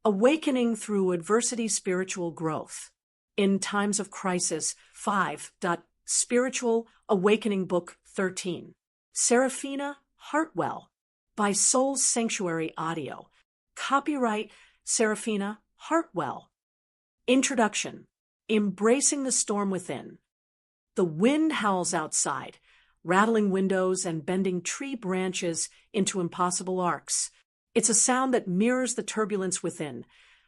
Awakening through adversity, spiritual growth. In times of crisis, 5. Spiritual Awakening Book 13. Serafina Hartwell, by Soul's Sanctuary Audio. Copyright Serafina Hartwell. Introduction. Embracing the storm within. The wind howls outside, rattling windows and bending tree branches into impossible arcs. It's a sound that mirrors the turbulence within,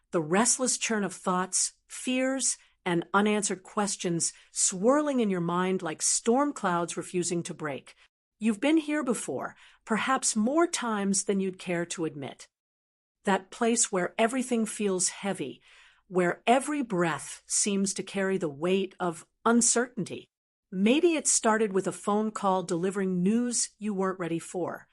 the restless churn of thoughts, fears, and unanswered questions swirling in your mind like storm clouds refusing to break. You've been here before, perhaps more times than you'd care to admit. That place where everything feels heavy, where every breath seems to carry the weight of uncertainty. Maybe it started with a phone call delivering news you weren't ready for.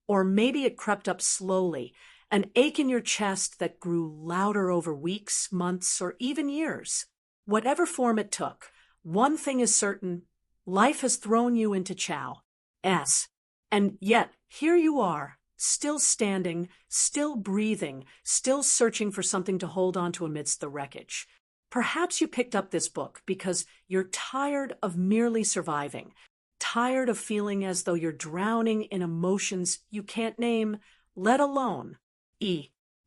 Or maybe it crept up slowly, an ache in your chest that grew louder over weeks, months, or even years. Whatever form it took, one thing is certain: life has thrown you into chaos. And yet, here you are, still standing, still breathing, still searching for something to hold on to amidst the wreckage. Perhaps you picked up this book because you're tired of merely surviving, tired of feeling as though you're drowning in emotions you can't name, let alone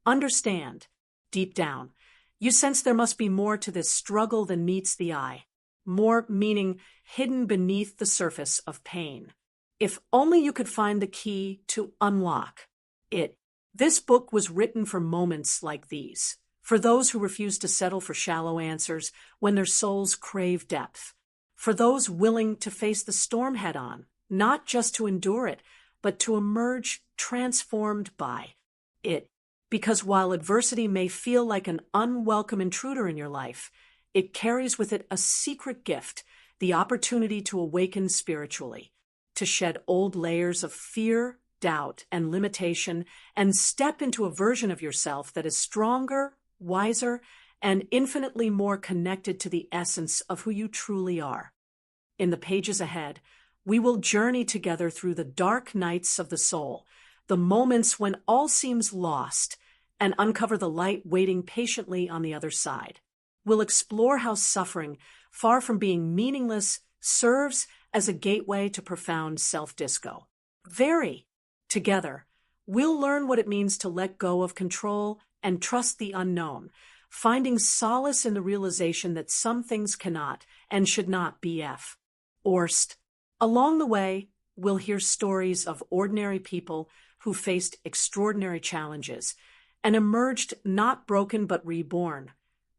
understand. Deep down, you sense there must be more to this struggle than meets the eye, more meaning hidden beneath the surface of pain. If only you could find the key to unlock it. This book was written for moments like these, for those who refuse to settle for shallow answers when their souls crave depth, for those willing to face the storm head-on, not just to endure it, but to emerge transformed by it. Because while adversity may feel like an unwelcome intruder in your life, it carries with it a secret gift, the opportunity to awaken spiritually, to shed old layers of fear, doubt, and limitation, and step into a version of yourself that is stronger, wiser, and infinitely more connected to the essence of who you truly are. In the pages ahead, we will journey together through the dark nights of the soul, the moments when all seems lost, and uncover the light waiting patiently on the other side. We'll explore how suffering, far from being meaningless, serves as a gateway to profound self-disco. Together, we'll learn what it means to let go of control and trust the unknown, finding solace in the realization that some things cannot and should not be forced. Along the way, we'll hear stories of ordinary people who faced extraordinary challenges and emerged not broken but reborn,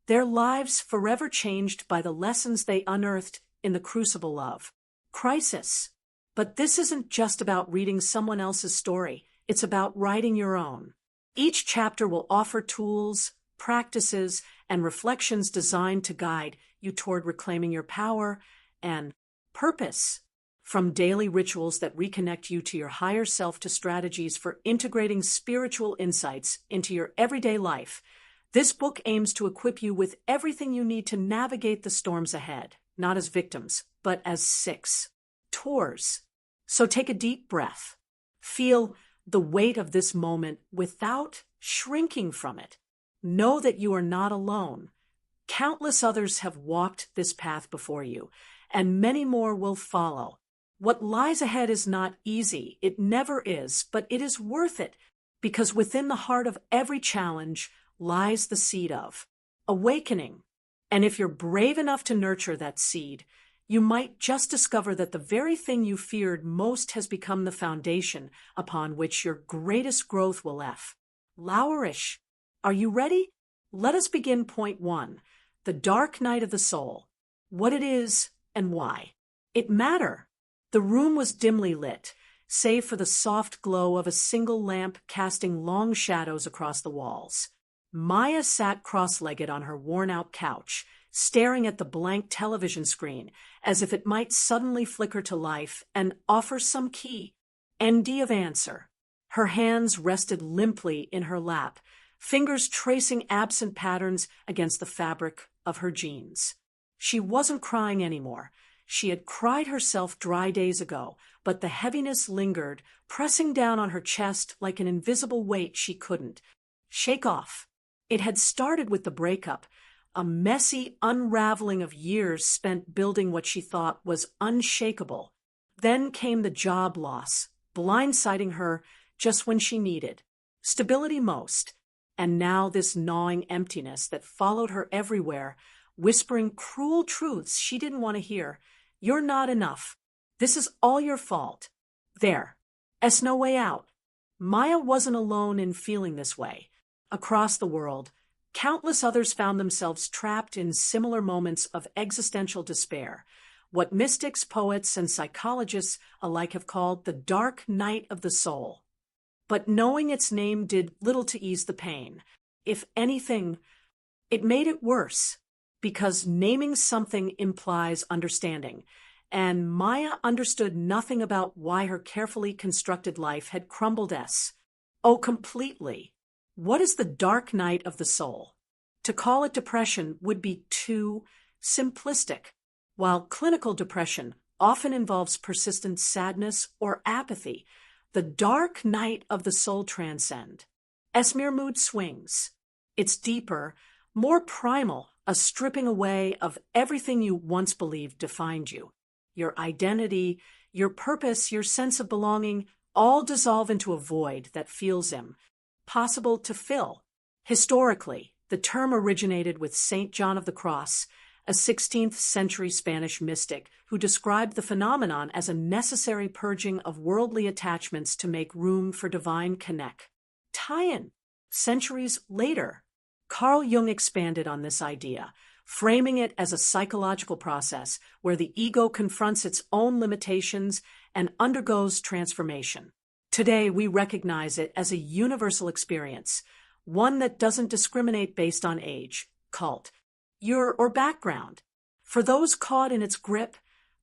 their lives forever changed by the lessons they unearthed in the crucible of crisis. But this isn't just about reading someone else's story, it's about writing your own. Each chapter will offer tools, practices, and reflections designed to guide you toward reclaiming your power and purpose. From daily rituals that reconnect you to your higher self to strategies for integrating spiritual insights into your everyday life, this book aims to equip you with everything you need to navigate the storms ahead, not as victims, but as tours. So take a deep breath. Feel the weight of this moment without shrinking from it. Know that you are not alone. Countless others have walked this path before you, and many more will follow. What lies ahead is not easy, it never is, but it is worth it, because within the heart of every challenge lies the seed of awakening. And if you're brave enough to nurture that seed, you might just discover that the very thing you feared most has become the foundation upon which your greatest growth will flourish. Are you ready? Let us begin point 1, the dark night of the soul, what it is and why it matters. The room was dimly lit, save for the soft glow of a single lamp casting long shadows across the walls. Maya sat cross-legged on her worn-out couch, staring at the blank television screen as if it might suddenly flicker to life and offer some key of answer. Her hands rested limply in her lap, fingers tracing absent patterns against the fabric of her jeans. She wasn't crying anymore. She had cried herself dry days ago, but the heaviness lingered, pressing down on her chest like an invisible weight she couldn't shake off. It had started with the breakup, a messy unraveling of years spent building what she thought was unshakable. Then came the job loss, blindsiding her just when she needed stability most. And now this gnawing emptiness that followed her everywhere, whispering cruel truths she didn't want to hear. You're not enough. This is all your fault. There. There's no way out. Maya wasn't alone in feeling this way. Across the world, countless others found themselves trapped in similar moments of existential despair, what mystics, poets, and psychologists alike have called the dark night of the soul. But knowing its name did little to ease the pain. If anything, it made it worse, because naming something implies understanding, and Maya understood nothing about why her carefully constructed life had crumbled. Completely. What is the dark night of the soul? To call it depression would be too simplistic. While clinical depression often involves persistent sadness or apathy, the dark night of the soul transcends mere mood swings. It's deeper, more primal, a stripping away of everything you once believed defined you. Your identity, your purpose, your sense of belonging all dissolve into a void that feels impossible to fill. Historically, the term originated with Saint John of the Cross, a 16th century Spanish mystic who described the phenomenon as a necessary purging of worldly attachments to make room for divine connect. Tie-in. Centuries later, Carl Jung expanded on this idea, framing it as a psychological process where the ego confronts its own limitations and undergoes transformation. Today, we recognize it as a universal experience, one that doesn't discriminate based on age, cult, year, or background. For those caught in its grip,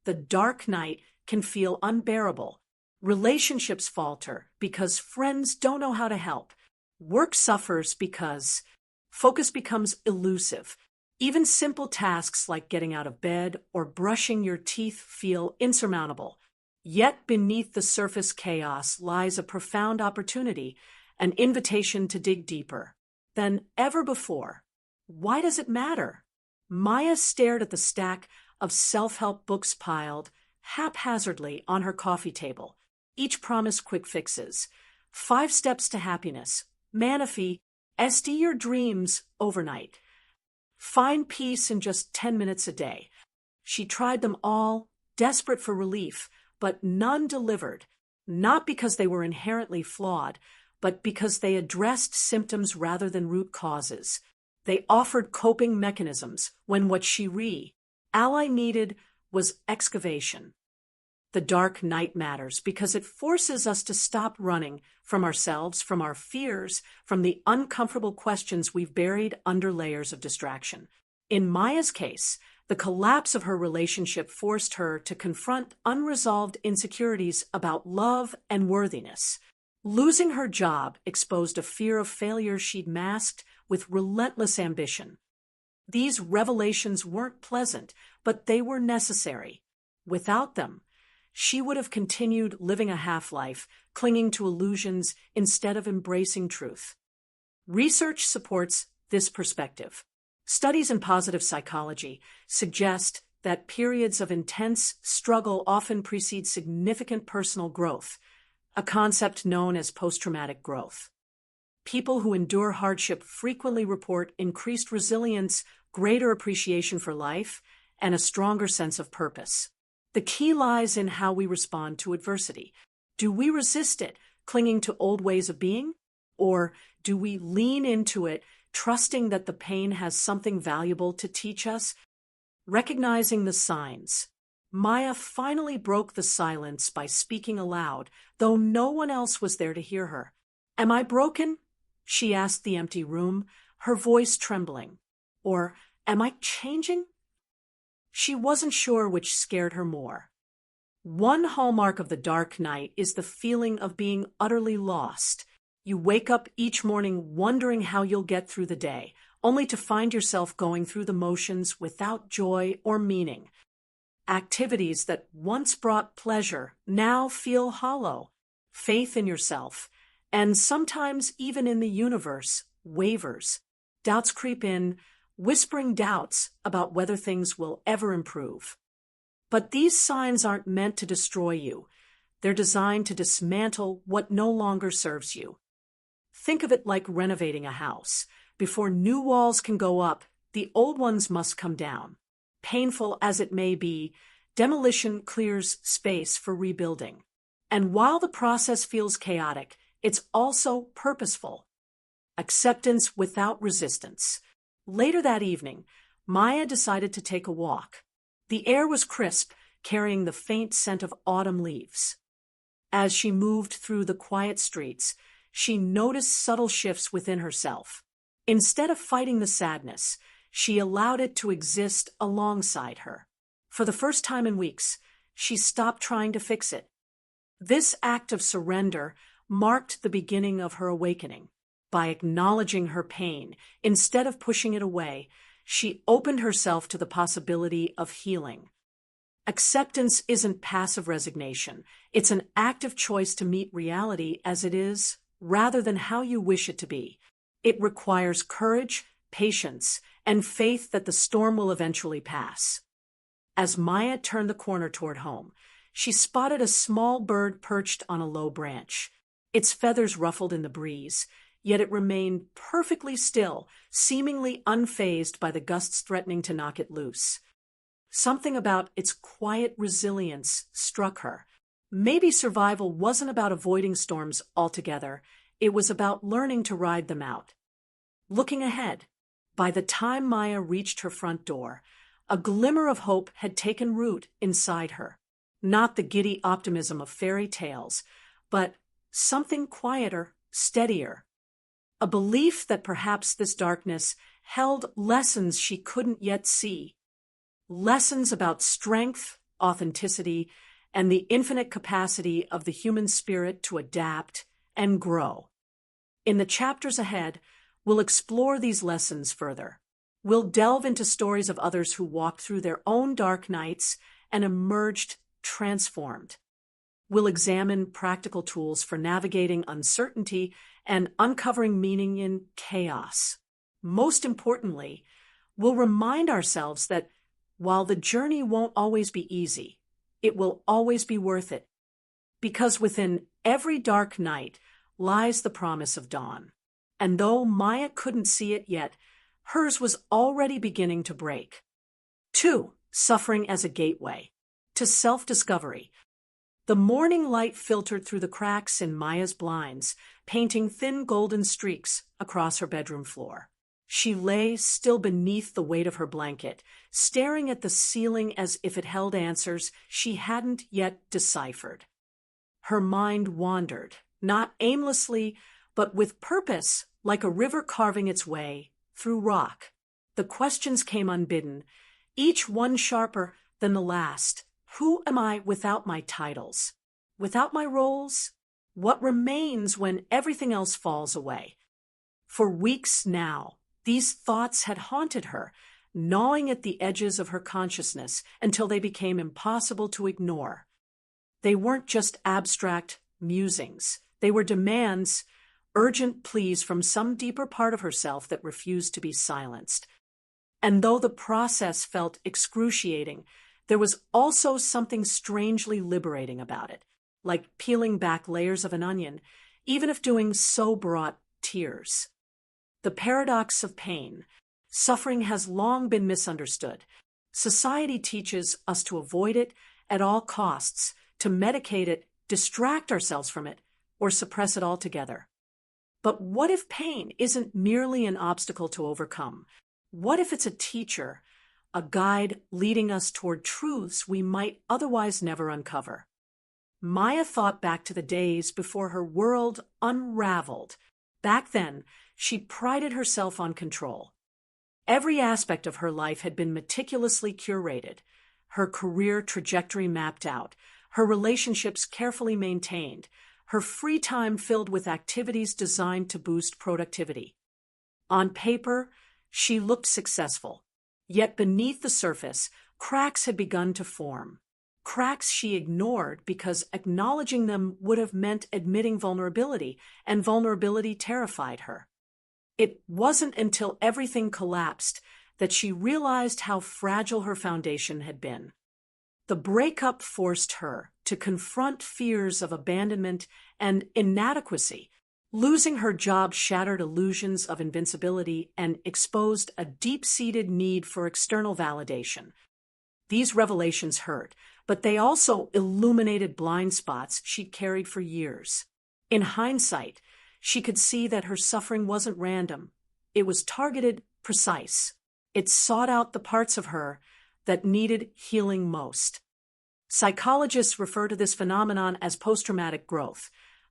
the dark night can feel unbearable. Relationships falter because friends don't know how to help. Work suffers because focus becomes elusive. Even simple tasks like getting out of bed or brushing your teeth feel insurmountable. Yet beneath the surface chaos lies a profound opportunity, an invitation to dig deeper than ever before. Why does it matter? Maya stared at the stack of self-help books piled haphazardly on her coffee table. Each promised quick fixes. 5 steps to happiness. Manifest your dreams overnight. Find peace in just 10 minutes a day. She tried them all, desperate for relief, but none delivered, not because they were inherently flawed, but because they addressed symptoms rather than root causes. They offered coping mechanisms when what she ally needed was excavation. The dark night matters because it forces us to stop running from ourselves, from our fears, from the uncomfortable questions we've buried under layers of distraction. In Maya's case, the collapse of her relationship forced her to confront unresolved insecurities about love and worthiness. Losing her job exposed a fear of failure she'd masked with relentless ambition. These revelations weren't pleasant, but they were necessary. Without them, she would have continued living a half-life, clinging to illusions instead of embracing truth. Research supports this perspective. Studies in positive psychology suggest that periods of intense struggle often precede significant personal growth, a concept known as post-traumatic growth. People who endure hardship frequently report increased resilience, greater appreciation for life, and a stronger sense of purpose. The key lies in how we respond to adversity. Do we resist it, clinging to old ways of being? Or do we lean into it, trusting that the pain has something valuable to teach us? Recognizing the signs, Maya finally broke the silence by speaking aloud, though no one else was there to hear her. "Am I broken?" she asked the empty room, her voice trembling. Or, "Am I changing?" She wasn't sure which scared her more. One hallmark of the dark night is the feeling of being utterly lost. You wake up each morning wondering how you'll get through the day, only to find yourself going through the motions without joy or meaning. Activities that once brought pleasure now feel hollow. Faith in yourself, and sometimes even in the universe, wavers. Doubts creep in, whispering doubts about whether things will ever improve. But these signs aren't meant to destroy you. They're designed to dismantle what no longer serves you. Think of it like renovating a house. Before new walls can go up, the old ones must come down. Painful as it may be, demolition clears space for rebuilding. And while the process feels chaotic, it's also purposeful. Acceptance without resistance. Later that evening, Maya decided to take a walk. The air was crisp, carrying the faint scent of autumn leaves. As she moved through the quiet streets, she noticed subtle shifts within herself. Instead of fighting the sadness, she allowed it to exist alongside her. For the first time in weeks, she stopped trying to fix it. This act of surrender marked the beginning of her awakening. By acknowledging her pain, instead of pushing it away, she opened herself to the possibility of healing. Acceptance isn't passive resignation. It's an active choice to meet reality as it is, rather than how you wish it to be. It requires courage, patience, and faith that the storm will eventually pass. As Maya turned the corner toward home, she spotted a small bird perched on a low branch. Its feathers ruffled in the breeze, yet it remained perfectly still, seemingly unfazed by the gusts threatening to knock it loose. Something about its quiet resilience struck her. Maybe survival wasn't about avoiding storms altogether, it was about learning to ride them out. Looking ahead, by the time Maya reached her front door, a glimmer of hope had taken root inside her. Not the giddy optimism of fairy tales, but something quieter, steadier. A belief that perhaps this darkness held lessons she couldn't yet see. Lessons about strength, authenticity, and the infinite capacity of the human spirit to adapt and grow. In the chapters ahead, we'll explore these lessons further. We'll delve into stories of others who walked through their own dark nights and emerged transformed. We'll examine practical tools for navigating uncertainty and uncovering meaning in chaos. Most importantly, we'll remind ourselves that while the journey won't always be easy, it will always be worth it. Because within every dark night lies the promise of dawn. And though Maya couldn't see it yet, hers was already beginning to break. 2. Suffering as a gateway to self-discovery. The morning light filtered through the cracks in Maya's blinds, painting thin golden streaks across her bedroom floor. She lay still beneath the weight of her blanket, staring at the ceiling as if it held answers she hadn't yet deciphered. Her mind wandered, not aimlessly, but with purpose, like a river carving its way through rock. The questions came unbidden, each one sharper than the last. Who am I without my titles? Without my roles? What remains when everything else falls away? For weeks now, these thoughts had haunted her, gnawing at the edges of her consciousness until they became impossible to ignore. They weren't just abstract musings. They were demands, urgent pleas from some deeper part of herself that refused to be silenced. And though the process felt excruciating, there was also something strangely liberating about it, like peeling back layers of an onion, even if doing so brought tears. The paradox of pain. Suffering has long been misunderstood. Society teaches us to avoid it at all costs, to medicate it, distract ourselves from it, or suppress it altogether. But what if pain isn't merely an obstacle to overcome? What if it's a teacher, a guide leading us toward truths we might otherwise never uncover? Maya thought back to the days before her world unraveled. Back then, she prided herself on control. Every aspect of her life had been meticulously curated, her career trajectory mapped out, her relationships carefully maintained, her free time filled with activities designed to boost productivity. On paper, she looked successful. Yet beneath the surface, cracks had begun to form. Cracks she ignored because acknowledging them would have meant admitting vulnerability, and vulnerability terrified her. It wasn't until everything collapsed that she realized how fragile her foundation had been. The breakup forced her to confront fears of abandonment and inadequacy. Losing her job shattered illusions of invincibility and exposed a deep-seated need for external validation. These revelations hurt, but they also illuminated blind spots she'd carried for years. In hindsight, she could see that her suffering wasn't random. It was targeted, precise. It sought out the parts of her that needed healing most. Psychologists refer to this phenomenon as post-traumatic growth,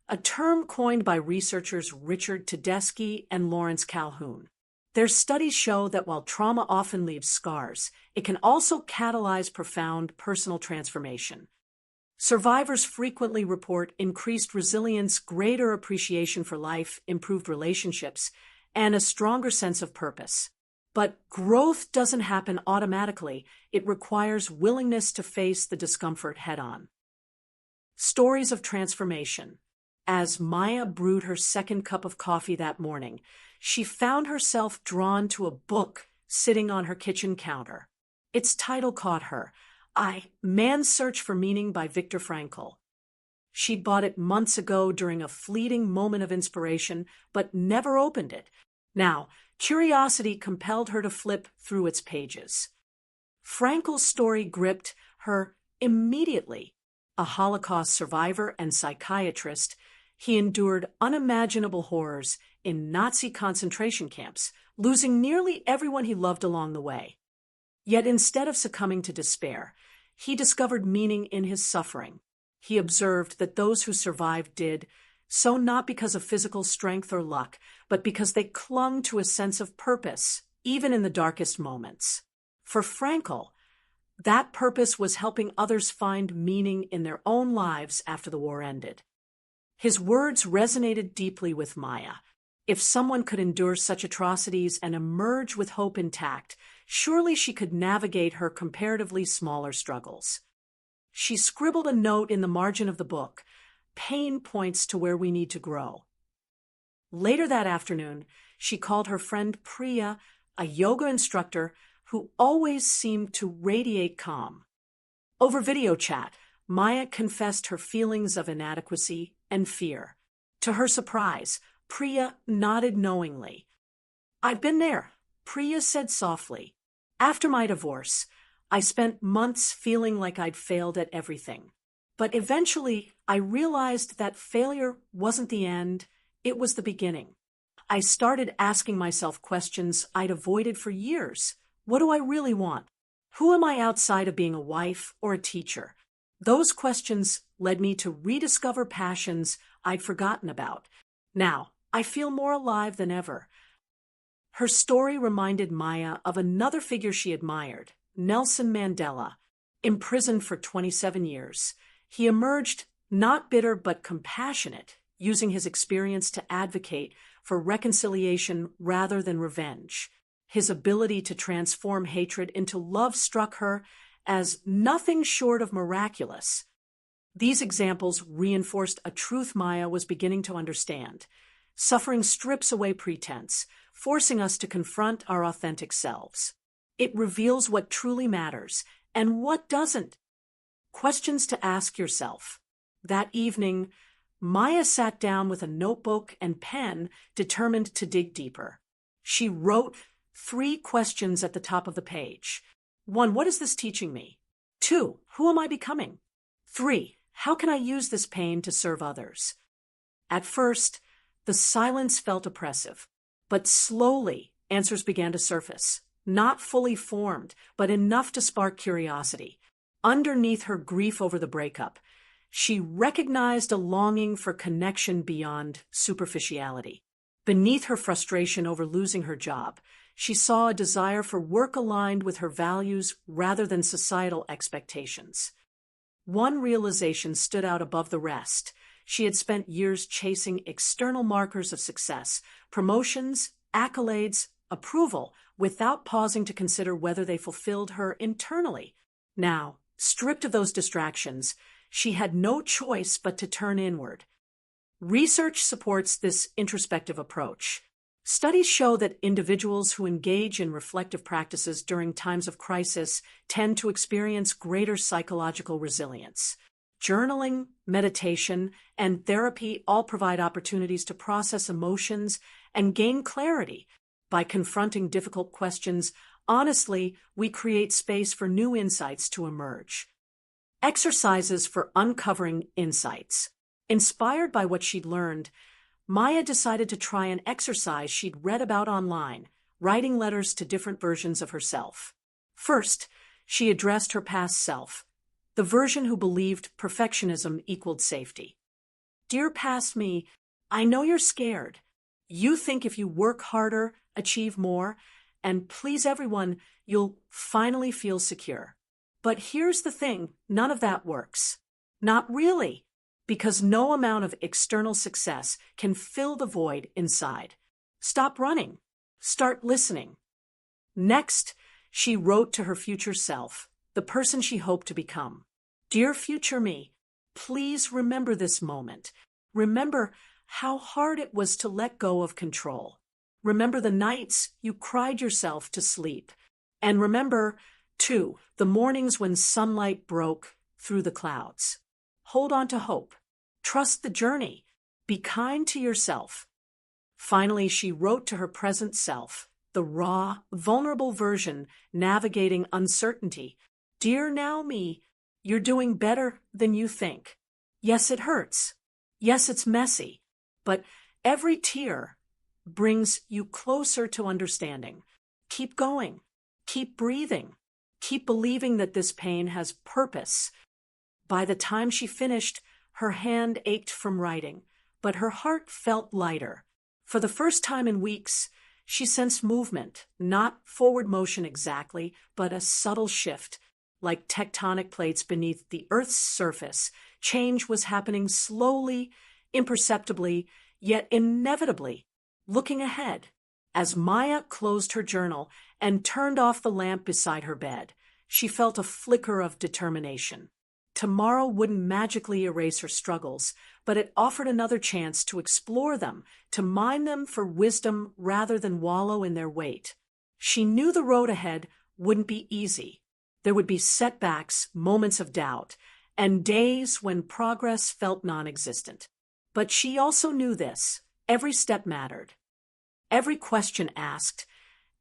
a term coined by researchers Richard Tedeschi and Lawrence Calhoun. Their studies show that while trauma often leaves scars, it can also catalyze profound personal transformation. Survivors frequently report increased resilience, greater appreciation for life, improved relationships, and a stronger sense of purpose. But growth doesn't happen automatically. It requires willingness to face the discomfort head-on. Stories of transformation. As Maya brewed her second cup of coffee that morning, she found herself drawn to a book sitting on her kitchen counter. Its title caught her, Man's Search for Meaning by Viktor Frankl. She'd bought it months ago during a fleeting moment of inspiration, but never opened it. Now, curiosity compelled her to flip through its pages. Frankl's story gripped her immediately. A Holocaust survivor and psychiatrist, he endured unimaginable horrors in Nazi concentration camps, losing nearly everyone he loved along the way. Yet instead of succumbing to despair, he discovered meaning in his suffering. He observed that those who survived did so not because of physical strength or luck, but because they clung to a sense of purpose, even in the darkest moments. For Frankl, that purpose was helping others find meaning in their own lives after the war ended. His words resonated deeply with Maya. If someone could endure such atrocities and emerge with hope intact, surely she could navigate her comparatively smaller struggles. She scribbled a note in the margin of the book. Pain points to where we need to grow. Later that afternoon, she called her friend Priya, a yoga instructor who always seemed to radiate calm. Over video chat, Maya confessed her feelings of inadequacy and fear. To her surprise, Priya nodded knowingly. "I've been there," Priya said softly. "After my divorce, I spent months feeling like I'd failed at everything. But eventually, I realized that failure wasn't the end, it was the beginning. I started asking myself questions I'd avoided for years. What do I really want? Who am I outside of being a wife or a teacher?" Those questions led me to rediscover passions I'd forgotten about. Now, I feel more alive than ever. Her story reminded Maya of another figure she admired, Nelson Mandela. Imprisoned for 27 years, he emerged not bitter but compassionate, using his experience to advocate for reconciliation rather than revenge. His ability to transform hatred into love struck her as nothing short of miraculous. These examples reinforced a truth Maya was beginning to understand. Suffering strips away pretense, forcing us to confront our authentic selves. It reveals what truly matters and what doesn't. Questions to ask yourself. That evening, Maya sat down with a notebook and pen, determined to dig deeper. She wrote 3 questions at the top of the page. 1. What is this teaching me? 2. Who am I becoming? 3. How can I use this pain to serve others? At first, the silence felt oppressive, but slowly answers began to surface, not fully formed, but enough to spark curiosity. Underneath her grief over the breakup, she recognized a longing for connection beyond superficiality. Beneath her frustration over losing her job, she saw a desire for work aligned with her values rather than societal expectations. One realization stood out above the rest. She had spent years chasing external markers of success, promotions, accolades, approval, without pausing to consider whether they fulfilled her internally. Now, stripped of those distractions, she had no choice but to turn inward. Research supports this introspective approach. Studies show that individuals who engage in reflective practices during times of crisis tend to experience greater psychological resilience. Journaling, meditation, and therapy all provide opportunities to process emotions and gain clarity. By confronting difficult questions honestly, we create space for new insights to emerge. Exercises for uncovering insights. Inspired by what she'd learned, Maya decided to try an exercise she'd read about online, writing letters to different versions of herself. First, she addressed her past self, the version who believed perfectionism equaled safety. Dear past me, I know you're scared. You think if you work harder, achieve more, and please everyone, you'll finally feel secure. But here's the thing, none of that works. Not really. Because no amount of external success can fill the void inside. Stop running. Start listening. Next, she wrote to her future self, the person she hoped to become. Dear future me, please remember this moment. Remember how hard it was to let go of control. Remember the nights you cried yourself to sleep. And remember, too, the mornings when sunlight broke through the clouds. Hold on to hope. Trust the journey. Be kind to yourself. Finally, she wrote to her present self, the raw, vulnerable version navigating uncertainty. Dear now me, you're doing better than you think. Yes, it hurts. Yes, it's messy. But every tear brings you closer to understanding. Keep going. Keep breathing. Keep believing that this pain has purpose. By the time she finished, her hand ached from writing, but her heart felt lighter. For the first time in weeks, she sensed movement, not forward motion exactly, but a subtle shift. Like tectonic plates beneath the Earth's surface, change was happening slowly, imperceptibly, yet inevitably. Looking ahead, as Maya closed her journal and turned off the lamp beside her bed, she felt a flicker of determination. Tomorrow wouldn't magically erase her struggles, but it offered another chance to explore them, to mine them for wisdom rather than wallow in their weight. She knew the road ahead wouldn't be easy. There would be setbacks, moments of doubt, and days when progress felt non-existent. But she also knew this: every step mattered. Every question asked,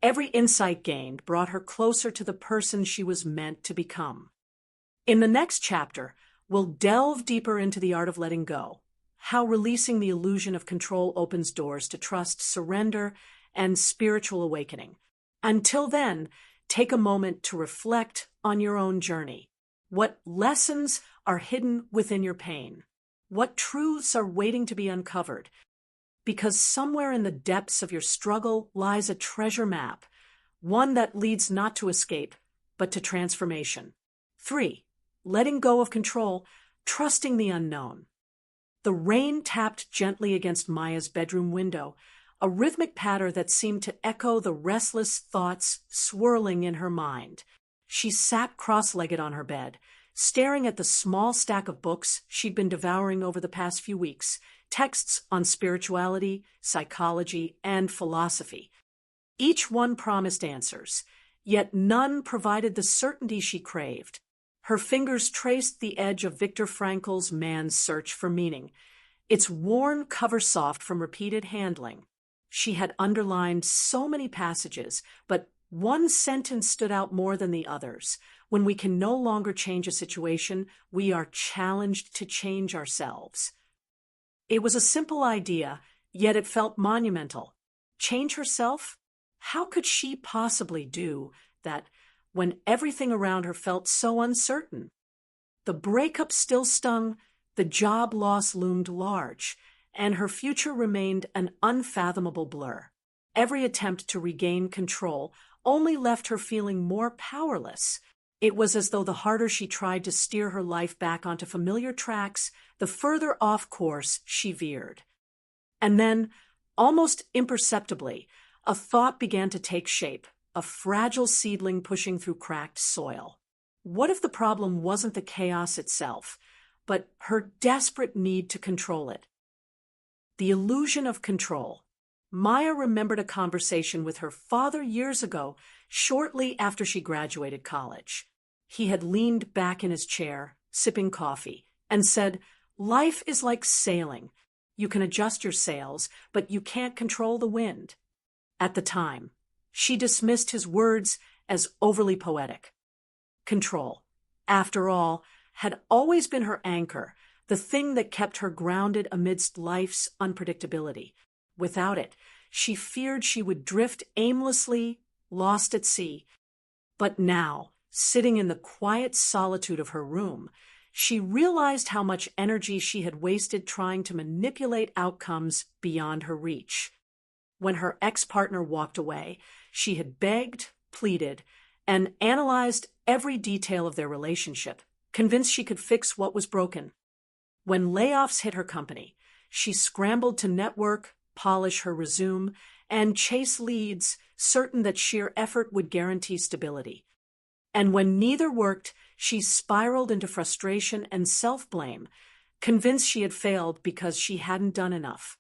every insight gained brought her closer to the person she was meant to become. In the next chapter, we'll delve deeper into the art of letting go, how releasing the illusion of control opens doors to trust, surrender, and spiritual awakening. Until then, take a moment to reflect on your own journey. What lessons are hidden within your pain? What truths are waiting to be uncovered? Because somewhere in the depths of your struggle lies a treasure map, one that leads not to escape, but to transformation. 3. Letting go of control, trusting the unknown. The rain tapped gently against Maya's bedroom window, a rhythmic patter that seemed to echo the restless thoughts swirling in her mind. She sat cross-legged on her bed, staring at the small stack of books she'd been devouring over the past few weeks, texts on spirituality, psychology, and philosophy. Each one promised answers, yet none provided the certainty she craved. Her fingers traced the edge of Viktor Frankl's Man's Search for Meaning, its worn cover soft from repeated handling. She had underlined so many passages, but one sentence stood out more than the others. When we can no longer change a situation, we are challenged to change ourselves. It was a simple idea, yet it felt monumental. Change herself? How could she possibly do that when everything around her felt so uncertain? The breakup still stung, the job loss loomed large, and her future remained an unfathomable blur. Every attempt to regain control only left her feeling more powerless. It was as though the harder she tried to steer her life back onto familiar tracks, the further off course she veered. And then, almost imperceptibly, a thought began to take shape, a fragile seedling pushing through cracked soil. What if the problem wasn't the chaos itself, but her desperate need to control it? The illusion of control. Maya remembered a conversation with her father years ago, shortly after she graduated college. He had leaned back in his chair, sipping coffee, and said, "Life is like sailing. You can adjust your sails, but you can't control the wind." At the time, she dismissed his words as overly poetic. Control, after all, had always been her anchor, the thing that kept her grounded amidst life's unpredictability. Without it, she feared she would drift aimlessly, lost at sea. But now, sitting in the quiet solitude of her room, she realized how much energy she had wasted trying to manipulate outcomes beyond her reach. When her ex-partner walked away, she had begged, pleaded, and analyzed every detail of their relationship, convinced she could fix what was broken. When layoffs hit her company, she scrambled to network, polish her resume, and chase leads, certain that sheer effort would guarantee stability. And when neither worked, she spiraled into frustration and self-blame, convinced she had failed because she hadn't done enough.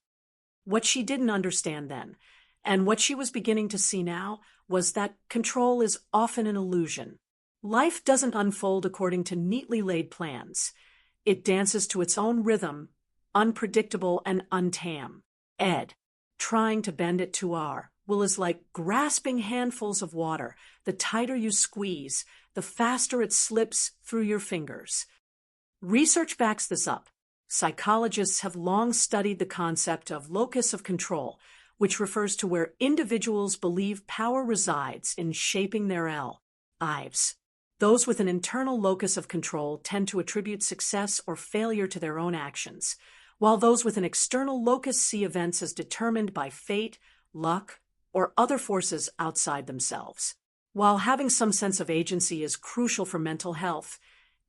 What she didn't understand then, and what she was beginning to see now, was that control is often an illusion. Life doesn't unfold according to neatly laid plans. It dances to its own rhythm, unpredictable and untamed. Trying to bend it to our will is like grasping handfuls of water. The tighter you squeeze, the faster it slips through your fingers. Research backs this up. Psychologists have long studied the concept of locus of control, which refers to where individuals believe power resides in shaping their lives. Those with an internal locus of control tend to attribute success or failure to their own actions, while those with an external locus see events as determined by fate, luck, or other forces outside themselves. While having some sense of agency is crucial for mental health,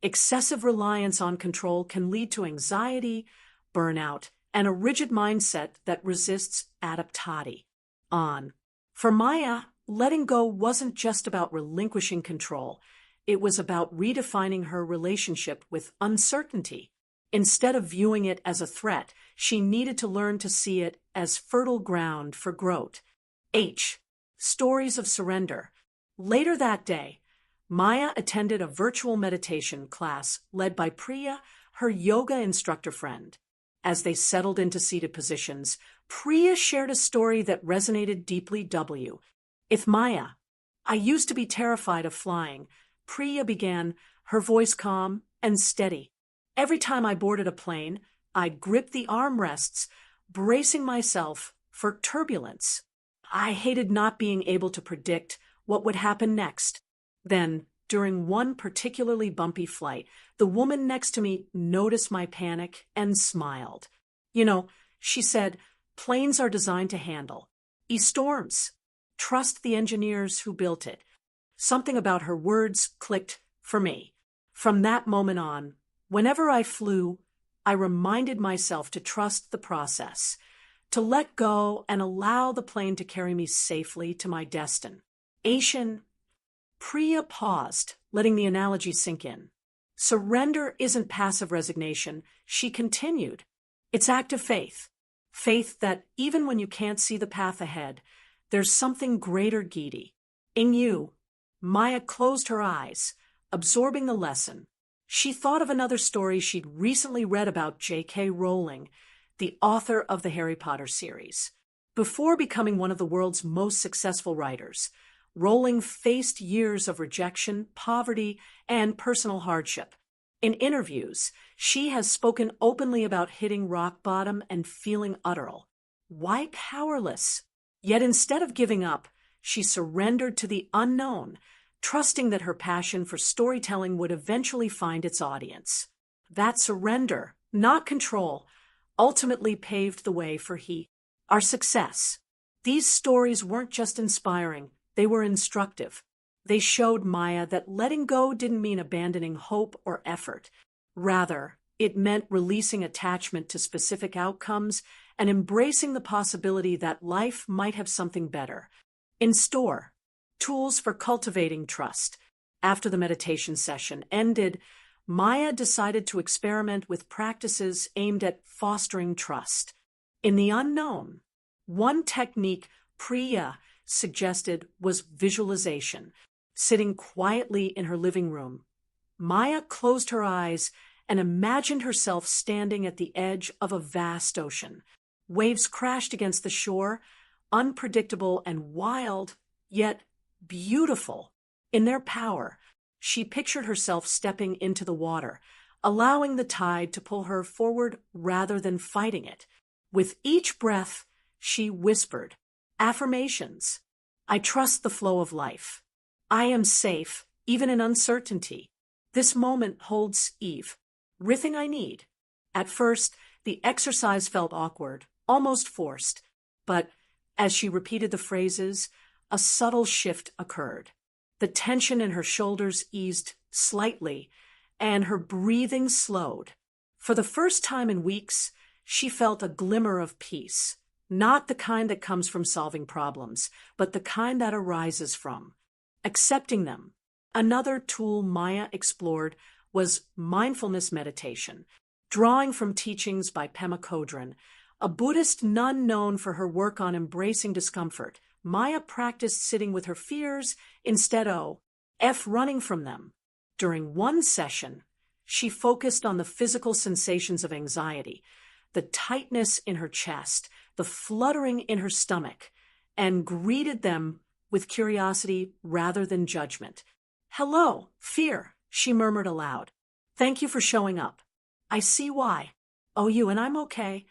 excessive reliance on control can lead to anxiety, burnout, and a rigid mindset that resists adaptability. For Maya, letting go wasn't just about relinquishing control. It was about redefining her relationship with uncertainty. Instead of viewing it as a threat, she needed to learn to see it as fertile ground for growth. Stories of surrender. Later that day, Maya attended a virtual meditation class led by Priya, her yoga instructor friend. As they settled into seated positions, Priya shared a story that resonated deeply. If Maya, I used to be terrified of flying, Priya began, her voice calm and steady. Every time I boarded a plane, I'd grip the armrests, bracing myself for turbulence. I hated not being able to predict what would happen next. Then, during one particularly bumpy flight, the woman next to me noticed my panic and smiled. She said, planes are designed to handle storms. Trust the engineers who built it. Something about her words clicked for me. From that moment on, whenever I flew, I reminded myself to trust the process, to let go and allow the plane to carry me safely to my destination. Priya paused, letting the analogy sink in. Surrender isn't passive resignation, she continued. It's active faith. Faith that even when you can't see the path ahead, there's something greater, Giti. In you. Maya closed her eyes, absorbing the lesson. She thought of another story she'd recently read about J.K. Rowling, the author of the Harry Potter series. Before becoming one of the world's most successful writers, Rowling faced years of rejection, poverty, and personal hardship. In interviews, she has spoken openly about hitting rock bottom and feeling why powerless? Yet instead of giving up, she surrendered to the unknown, trusting that her passion for storytelling would eventually find its audience. That surrender, not control, ultimately paved the way for our success. These stories weren't just inspiring, they were instructive. They showed Maya that letting go didn't mean abandoning hope or effort. Rather, it meant releasing attachment to specific outcomes and embracing the possibility that life might have something better in store. Tools for cultivating trust. After the meditation session ended, Maya decided to experiment with practices aimed at fostering trust in the unknown. One technique Priya suggested was visualization. Sitting quietly in her living room, Maya closed her eyes and imagined herself standing at the edge of a vast ocean. Waves crashed against the shore, unpredictable and wild, yet beautiful in their power. She pictured herself stepping into the water, allowing the tide to pull her forward rather than fighting it. With each breath, she whispered affirmations. I trust the flow of life. I am safe, even in uncertainty. This moment holds everything I need. At first, the exercise felt awkward, almost forced, but as she repeated the phrases, a subtle shift occurred. The tension in her shoulders eased slightly, and her breathing slowed. For the first time in weeks, she felt a glimmer of peace, not the kind that comes from solving problems, but the kind that arises from accepting them. Another tool Maya explored was mindfulness meditation, drawing from teachings by Pema Chodron, a Buddhist nun known for her work on embracing discomfort. Maya practiced sitting with her fears instead of running from them. During one session, she focused on the physical sensations of anxiety, the tightness in her chest, the fluttering in her stomach, and greeted them with curiosity rather than judgment. Hello, fear, she murmured aloud. Thank you for showing up. I see why. Oh, you and I'm okay.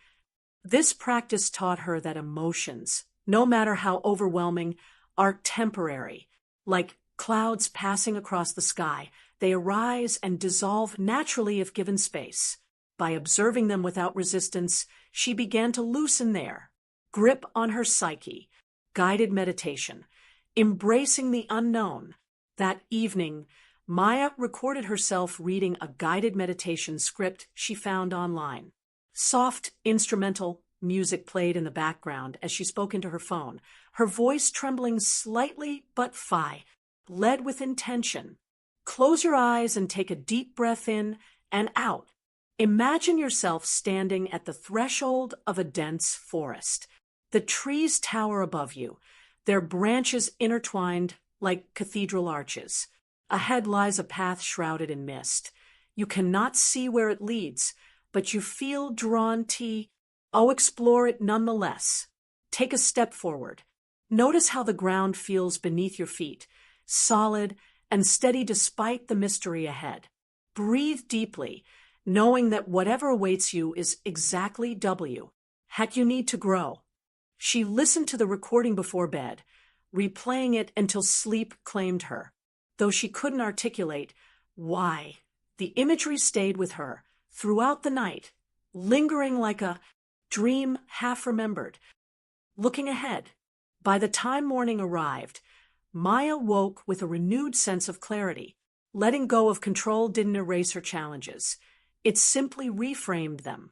This practice taught her that emotions, no matter how overwhelming, are temporary. Like clouds passing across the sky, they arise and dissolve naturally if given space. By observing them without resistance, she began to loosen their grip on her psyche. Guided meditation, embracing the unknown. That evening, Maya recorded herself reading a guided meditation script she found online. Soft, instrumental music played in the background as she spoke into her phone, her voice trembling slightly but led with intention. Close your eyes and take a deep breath in and out. Imagine yourself standing at the threshold of a dense forest. The trees tower above you, their branches intertwined like cathedral arches. Ahead lies a path shrouded in mist. You cannot see where it leads, but you feel drawn to explore it nonetheless. Take a step forward. Notice how the ground feels beneath your feet, solid and steady despite the mystery ahead. Breathe deeply, knowing that whatever awaits you is exactly what you need to grow. She listened to the recording before bed, replaying it until sleep claimed her. Though she couldn't articulate why, the imagery stayed with her throughout the night, lingering like a dream half remembered. Looking ahead, by the time morning arrived, Maya woke with a renewed sense of clarity. Letting go of control didn't erase her challenges. It simply reframed them.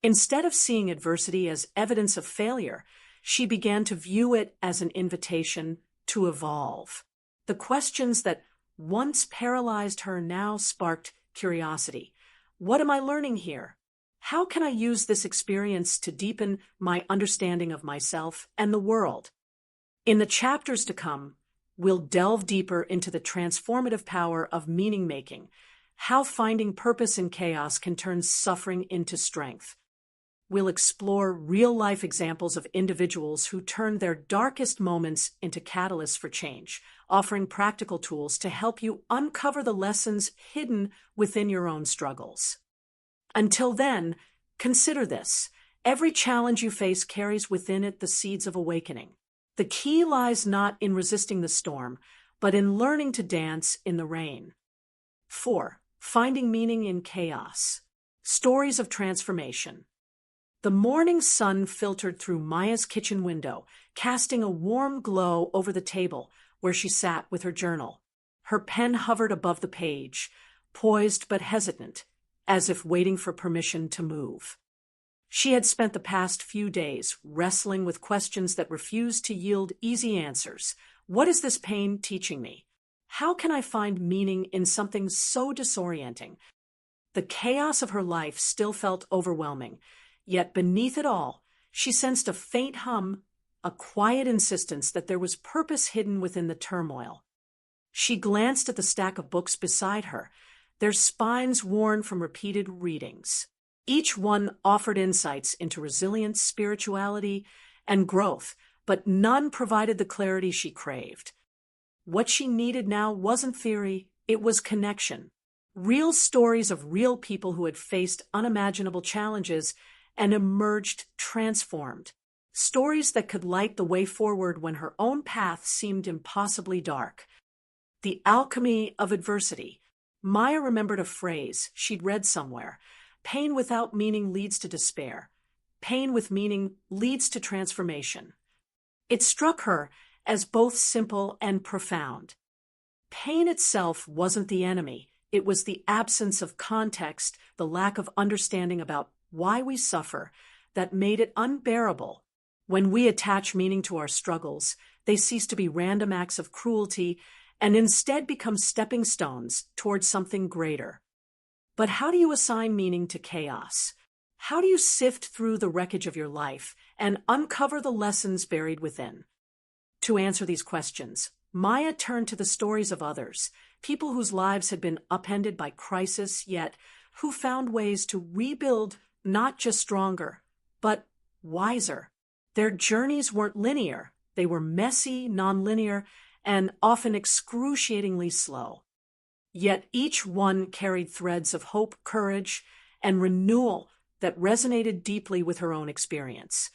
Instead of seeing adversity as evidence of failure, she began to view it as an invitation to evolve. The questions that once paralyzed her now sparked curiosity. What am I learning here? How can I use this experience to deepen my understanding of myself and the world? In the chapters to come, we'll delve deeper into the transformative power of meaning-making, how finding purpose in chaos can turn suffering into strength. We'll explore real-life examples of individuals who turned their darkest moments into catalysts for change, offering practical tools to help you uncover the lessons hidden within your own struggles. Until then, consider this. Every challenge you face carries within it the seeds of awakening. The key lies not in resisting the storm, but in learning to dance in the rain. 4. Finding meaning in chaos. Stories of transformation. The morning sun filtered through Maya's kitchen window, casting a warm glow over the table where she sat with her journal. Her pen hovered above the page, poised but hesitant, as if waiting for permission to move. She had spent the past few days wrestling with questions that refused to yield easy answers. What is this pain teaching me? How can I find meaning in something so disorienting? The chaos of her life still felt overwhelming, yet beneath it all, She sensed a faint hum, a quiet insistence that there was purpose hidden within the turmoil. She glanced at the stack of books beside her, their spines worn from repeated readings. Each one offered insights into resilience, spirituality, and growth, but none provided the clarity she craved. What she needed now wasn't theory, it was connection. Real stories of real people who had faced unimaginable challenges and emerged transformed. Stories that could light the way forward when her own path seemed impossibly dark. The alchemy of adversity. Maya remembered a phrase she'd read somewhere. Pain without meaning leads to despair. Pain with meaning leads to transformation. It struck her as both simple and profound. Pain itself wasn't the enemy. It was the absence of context, the lack of understanding about why we suffer, that made it unbearable. When we attach meaning to our struggles, they cease to be random acts of cruelty and instead become stepping stones towards something greater. But how do you assign meaning to chaos? How do you sift through the wreckage of your life and uncover the lessons buried within? To answer these questions, Maya turned to the stories of others, people whose lives had been upended by crisis, yet who found ways to rebuild not just stronger, but wiser. Their journeys weren't linear. They were messy, nonlinear, and often excruciatingly slow. Yet each one carried threads of hope, courage, and renewal that resonated deeply with her own experience.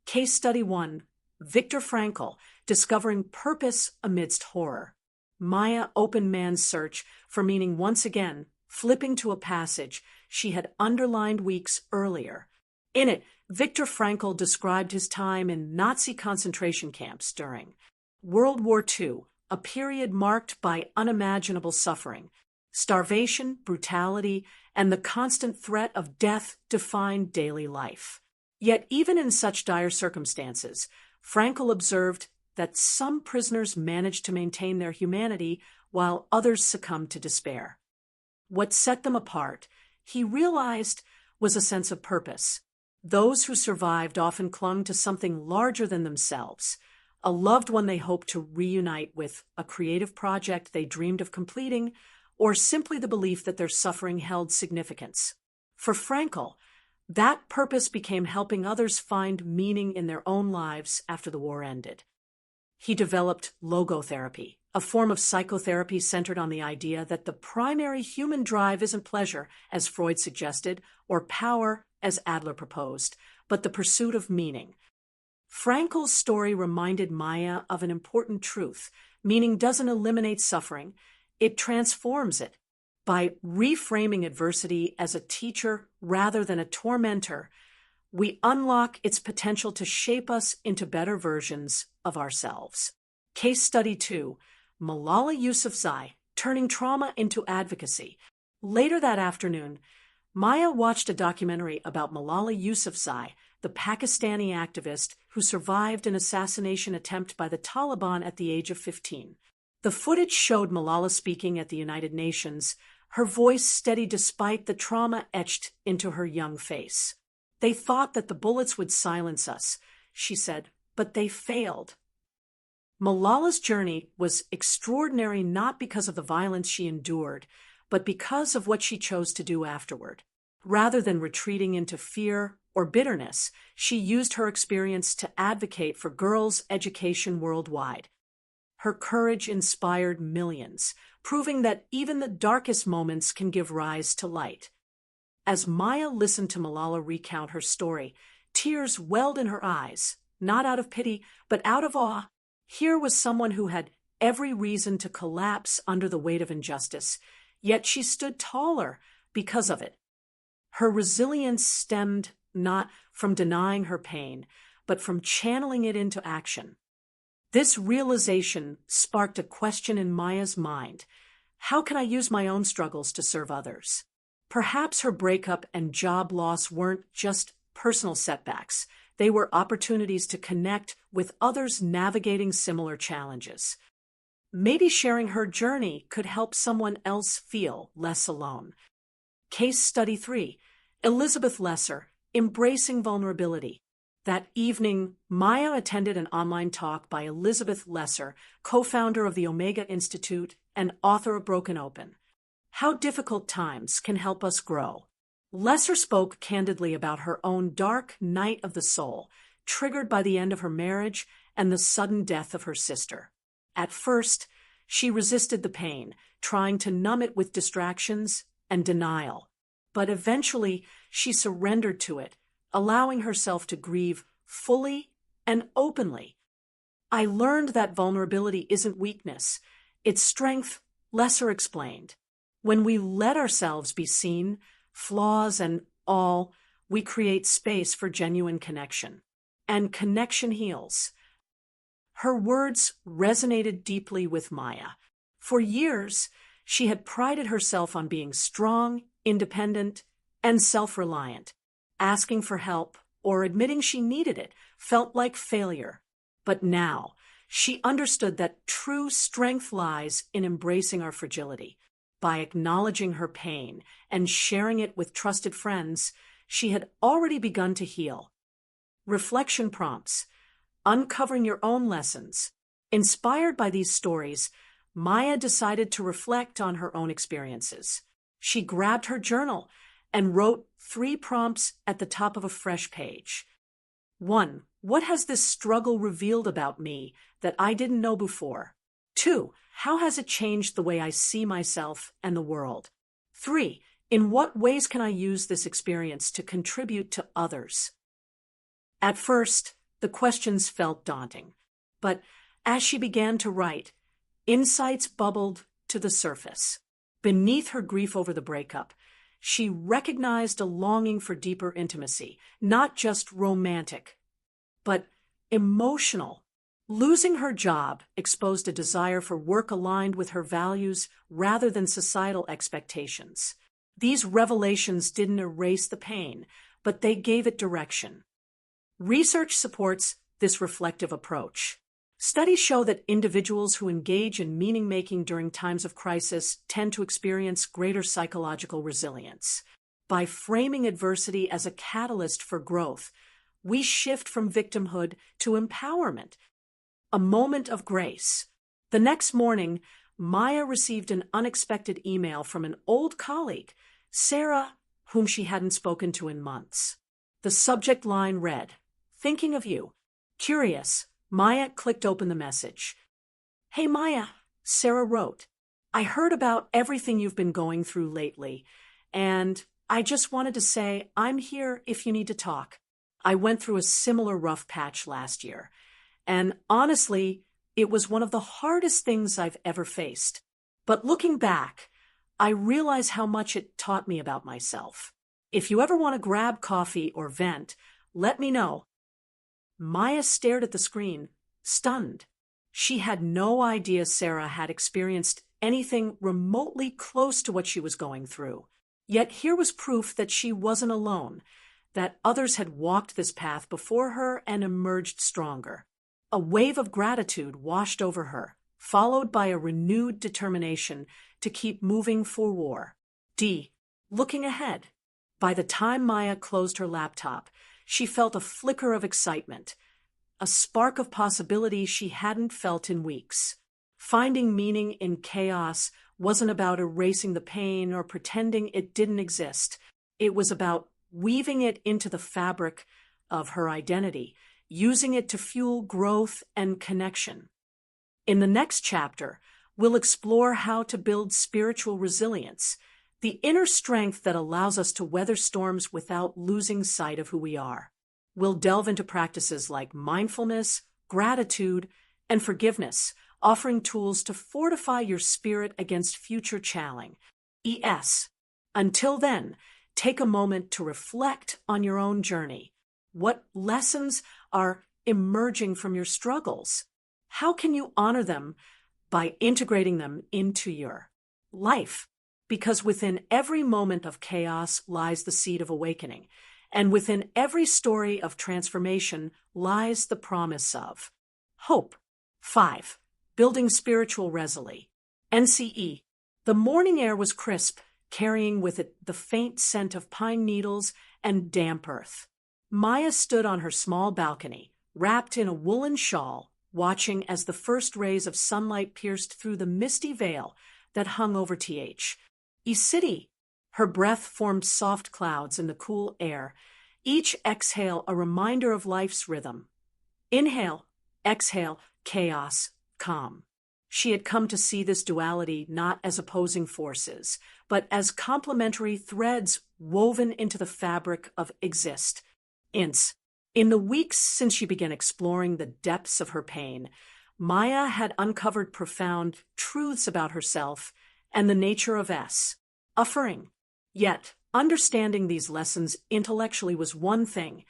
Case Study 1, Viktor Frankl, Discovering Purpose Amidst Horror. Maya opened man's search for meaning once again, flipping to a passage she had underlined weeks earlier. In it, Viktor Frankl described his time in Nazi concentration camps during World War II, a period marked by unimaginable suffering. Starvation, brutality, and the constant threat of death defined daily life. Yet even in such dire circumstances, Frankl observed that some prisoners managed to maintain their humanity while others succumbed to despair. What set them apart, he realized, was a sense of purpose. Those who survived often clung to something larger than themselves, a loved one they hoped to reunite with, a creative project they dreamed of completing, or simply the belief that their suffering held significance. For Frankl, that purpose became helping others find meaning in their own lives after the war ended. He developed logotherapy, a form of psychotherapy centered on the idea that the primary human drive isn't pleasure, as Freud suggested, or power, as Adler proposed, but the pursuit of meaning. Frankl's story reminded Maya of an important truth. Meaning doesn't eliminate suffering, it transforms it. By reframing adversity as a teacher rather than a tormentor, we unlock its potential to shape us into better versions of ourselves. Case Study 2, Malala Yousafzai, Turning Trauma into Advocacy. Later that afternoon, Maya watched a documentary about Malala Yousafzai, the Pakistani activist who survived an assassination attempt by the Taliban at the age of 15. The footage showed Malala speaking at the United Nations, her voice steady despite the trauma etched into her young face. "They thought that the bullets would silence us," she said, "but they failed." Malala's journey was extraordinary not because of the violence she endured, but because of what she chose to do afterward. Rather than retreating into fear or bitterness, she used her experience to advocate for girls' education worldwide. Her courage inspired millions, proving that even the darkest moments can give rise to light. As Maya listened to Malala recount her story, tears welled in her eyes, not out of pity, but out of awe. Here was someone who had every reason to collapse under the weight of injustice, yet she stood taller because of it. Her resilience stemmed not from denying her pain, but from channeling it into action. This realization sparked a question in Maya's mind. How can I use my own struggles to serve others? Perhaps her breakup and job loss weren't just personal setbacks. They were opportunities to connect with others navigating similar challenges. Maybe sharing her journey could help someone else feel less alone. Case Study 3, Elizabeth Lesser, Embracing Vulnerability. That evening, Maya attended an online talk by Elizabeth Lesser, co-founder of the Omega Institute and author of Broken Open. How difficult times can help us grow. Lesser spoke candidly about her own dark night of the soul, triggered by the end of her marriage and the sudden death of her sister. At first, she resisted the pain, trying to numb it with distractions and denial. But eventually, she surrendered to it, allowing herself to grieve fully and openly. I learned that vulnerability isn't weakness, it's strength, Lesser explained. When we let ourselves be seen, flaws and all, we create space for genuine connection. And connection heals. Her words resonated deeply with Maya. For years, she had prided herself on being strong, independent, and self-reliant. Asking for help or admitting she needed it felt like failure. But now, she understood that true strength lies in embracing our fragility. By acknowledging her pain and sharing it with trusted friends, she had already begun to heal. Reflection prompts. Uncovering your own lessons. Inspired by these stories, Maya decided to reflect on her own experiences. She grabbed her journal and wrote 3 prompts at the top of a fresh page. 1. What has this struggle revealed about me that I didn't know before? 2. How has it changed the way I see myself and the world? 3. In what ways can I use this experience to contribute to others? At first, the questions felt daunting, but as she began to write, insights bubbled to the surface. Beneath her grief over the breakup, she recognized a longing for deeper intimacy, not just romantic, but emotional. Losing her job exposed a desire for work aligned with her values rather than societal expectations. These revelations didn't erase the pain, but they gave it direction. Research supports this reflective approach. Studies show that individuals who engage in meaning-making during times of crisis tend to experience greater psychological resilience. By framing adversity as a catalyst for growth, we shift from victimhood to empowerment, a moment of grace. The next morning, Maya received an unexpected email from an old colleague, Sarah, whom she hadn't spoken to in months. The subject line read, "Thinking of you. Curious." Maya clicked open the message. "Hey Maya," Sarah wrote. "I heard about everything you've been going through lately, and I just wanted to say I'm here if you need to talk. I went through a similar rough patch last year, and honestly, it was one of the hardest things I've ever faced. But looking back, I realize how much it taught me about myself. If you ever want to grab coffee or vent, let me know." Maya stared at the screen, stunned. She had no idea Sarah had experienced anything remotely close to what she was going through. Yet here was proof that she wasn't alone, that others had walked this path before her and emerged stronger. A wave of gratitude washed over her, followed by a renewed determination to keep moving forward. Looking ahead. By the time Maya closed her laptop, she felt a flicker of excitement, a spark of possibility she hadn't felt in weeks. Finding meaning in chaos wasn't about erasing the pain or pretending it didn't exist. It was about weaving it into the fabric of her identity, using it to fuel growth and connection. In the next chapter, we'll explore how to build spiritual resilience, the inner strength that allows us to weather storms without losing sight of who we are. We'll delve into practices like mindfulness, gratitude, and forgiveness, offering tools to fortify your spirit against future challenge. Until then, take a moment to reflect on your own journey. What lessons are emerging from your struggles? How can you honor them by integrating them into your life? Because within every moment of chaos lies the seed of awakening, and within every story of transformation lies the promise of hope. 5. Building spiritual resilience. NCE. The morning air was crisp, carrying with it the faint scent of pine needles and damp earth. Maya stood on her small balcony, wrapped in a woolen shawl, watching as the first rays of sunlight pierced through the misty veil that hung over City. Her breath formed soft clouds in the cool air, each exhale a reminder of life's rhythm. Inhale, exhale, chaos, calm. She had come to see this duality not as opposing forces, but as complementary threads woven into the fabric of existence. In the weeks since she began exploring the depths of her pain, Maya had uncovered profound truths about herself and the nature of suffering. Yet, understanding these lessons intellectually was one thing.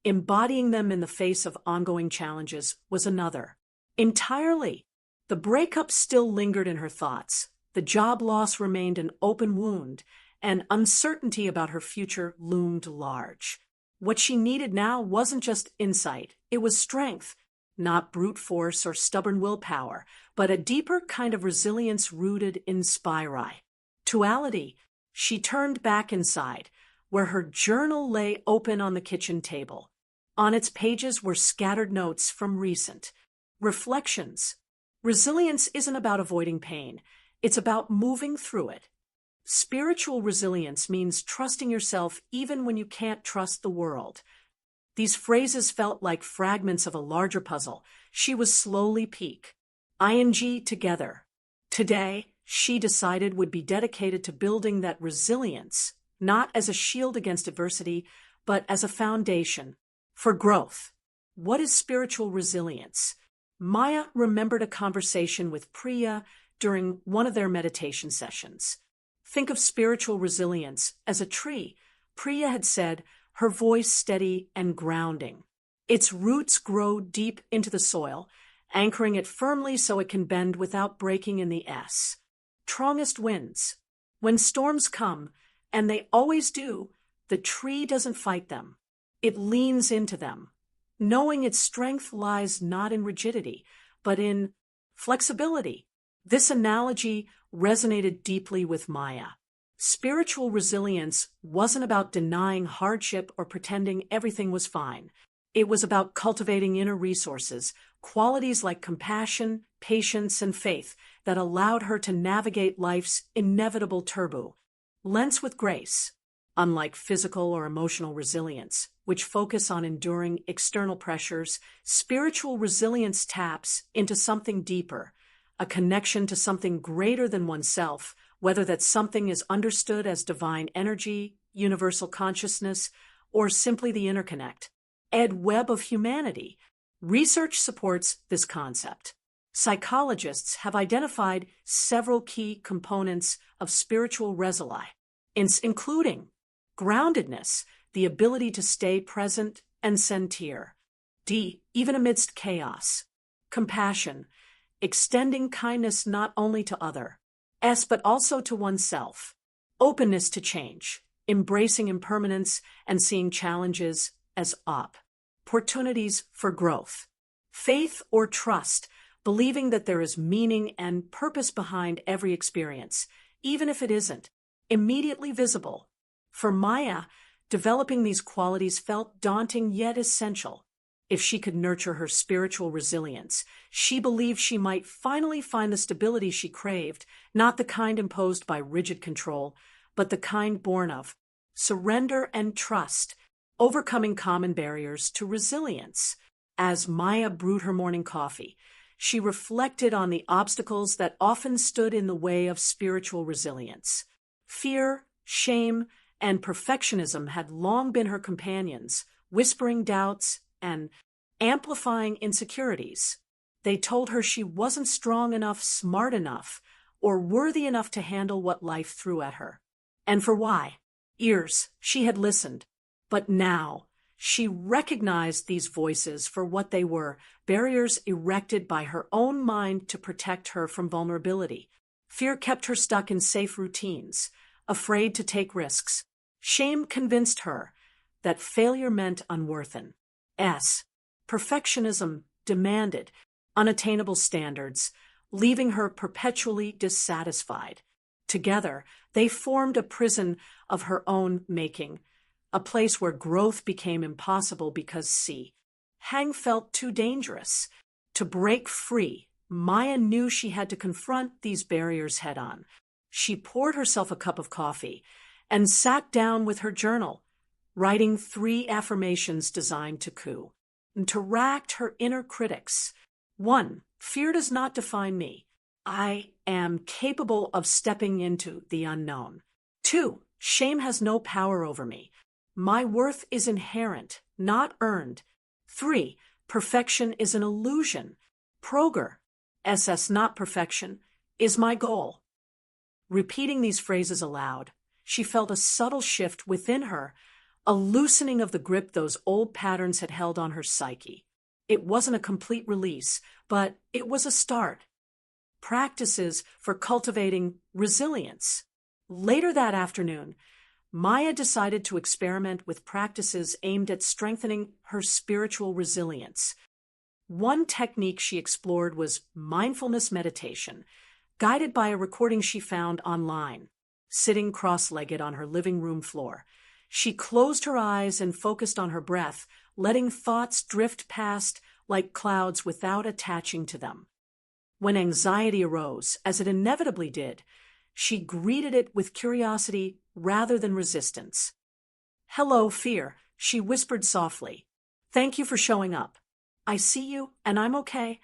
Embodying them in the face of ongoing challenges was another. Entirely. The breakup still lingered in her thoughts. The job loss remained an open wound, and uncertainty about her future loomed large. What she needed now wasn't just insight, it was strength. Not brute force or stubborn willpower, but a deeper kind of resilience rooted in spirituality. She turned back inside, where her journal lay open on the kitchen table. On its pages were scattered notes from recent reflections. Resilience isn't about avoiding pain, it's about moving through it. Spiritual resilience means trusting yourself even when you can't trust the world. These phrases felt like fragments of a larger puzzle. She was slowly ing together. Today, she decided would be dedicated to building that resilience, not as a shield against adversity, but as a foundation for growth. What is spiritual resilience? Maya remembered a conversation with Priya during one of their meditation sessions. Think of spiritual resilience as a tree, Priya had said, her voice steady and grounding. Its roots grow deep into the soil, anchoring it firmly so it can bend without breaking in the strongest winds. When storms come, and they always do, the tree doesn't fight them. It leans into them, knowing its strength lies not in rigidity, but in flexibility. This analogy resonated deeply with Maya. Spiritual resilience wasn't about denying hardship or pretending everything was fine. It was about cultivating inner resources, qualities like compassion, patience, and faith that allowed her to navigate life's inevitable turbulence with grace. Unlike physical or emotional resilience, which focus on enduring external pressures, spiritual resilience taps into something deeper, a connection to something greater than oneself, whether that something is understood as divine energy, universal consciousness, or simply the web of humanity. Research supports this concept. Psychologists have identified several key components of spiritual resilience, including groundedness, the ability to stay present and sentir. Even amidst chaos. Compassion, extending kindness not only to others, but also to oneself. Openness to change, embracing impermanence and seeing challenges as opportunities for growth. Faith or trust, believing that there is meaning and purpose behind every experience, even if it isn't immediately visible. For Maya, developing these qualities felt daunting yet essential. If she could nurture her spiritual resilience, she believed she might finally find the stability she craved, not the kind imposed by rigid control, but the kind born of surrender and trust, overcoming common barriers to resilience. As Maya brewed her morning coffee, she reflected on the obstacles that often stood in the way of spiritual resilience. Fear, shame, and perfectionism had long been her companions, whispering doubts and amplifying insecurities. They told her she wasn't strong enough, smart enough, or worthy enough to handle what life threw at her. And for years, she had listened. But now, she recognized these voices for what they were, barriers erected by her own mind to protect her from vulnerability. Fear kept her stuck in safe routines, afraid to take risks. Shame convinced her that failure meant unworthiness. Perfectionism demanded unattainable standards, leaving her perpetually dissatisfied. Together, they formed a prison of her own making, a place where growth became impossible because hang felt too dangerous. To break free, Maya knew she had to confront these barriers head on. She poured herself a cup of coffee and sat down with her journal, writing 3 affirmations designed to counteract her inner critics. 1. Fear does not define me. I am capable of stepping into the unknown. 2. Shame has no power over me. My worth is inherent, not earned. 3. Perfection is an illusion. Not perfection, is my goal. Repeating these phrases aloud, she felt a subtle shift within her, a loosening of the grip those old patterns had held on her psyche. It wasn't a complete release, but it was a start. Practices for cultivating resilience. Later that afternoon, Maya decided to experiment with practices aimed at strengthening her spiritual resilience. One technique she explored was mindfulness meditation, guided by a recording she found online. Sitting cross-legged on her living room floor, she closed her eyes and focused on her breath, letting thoughts drift past like clouds without attaching to them. When anxiety arose, as it inevitably did, she greeted it with curiosity rather than resistance. "Hello, fear," she whispered softly. "Thank you for showing up. I see you, and I'm okay."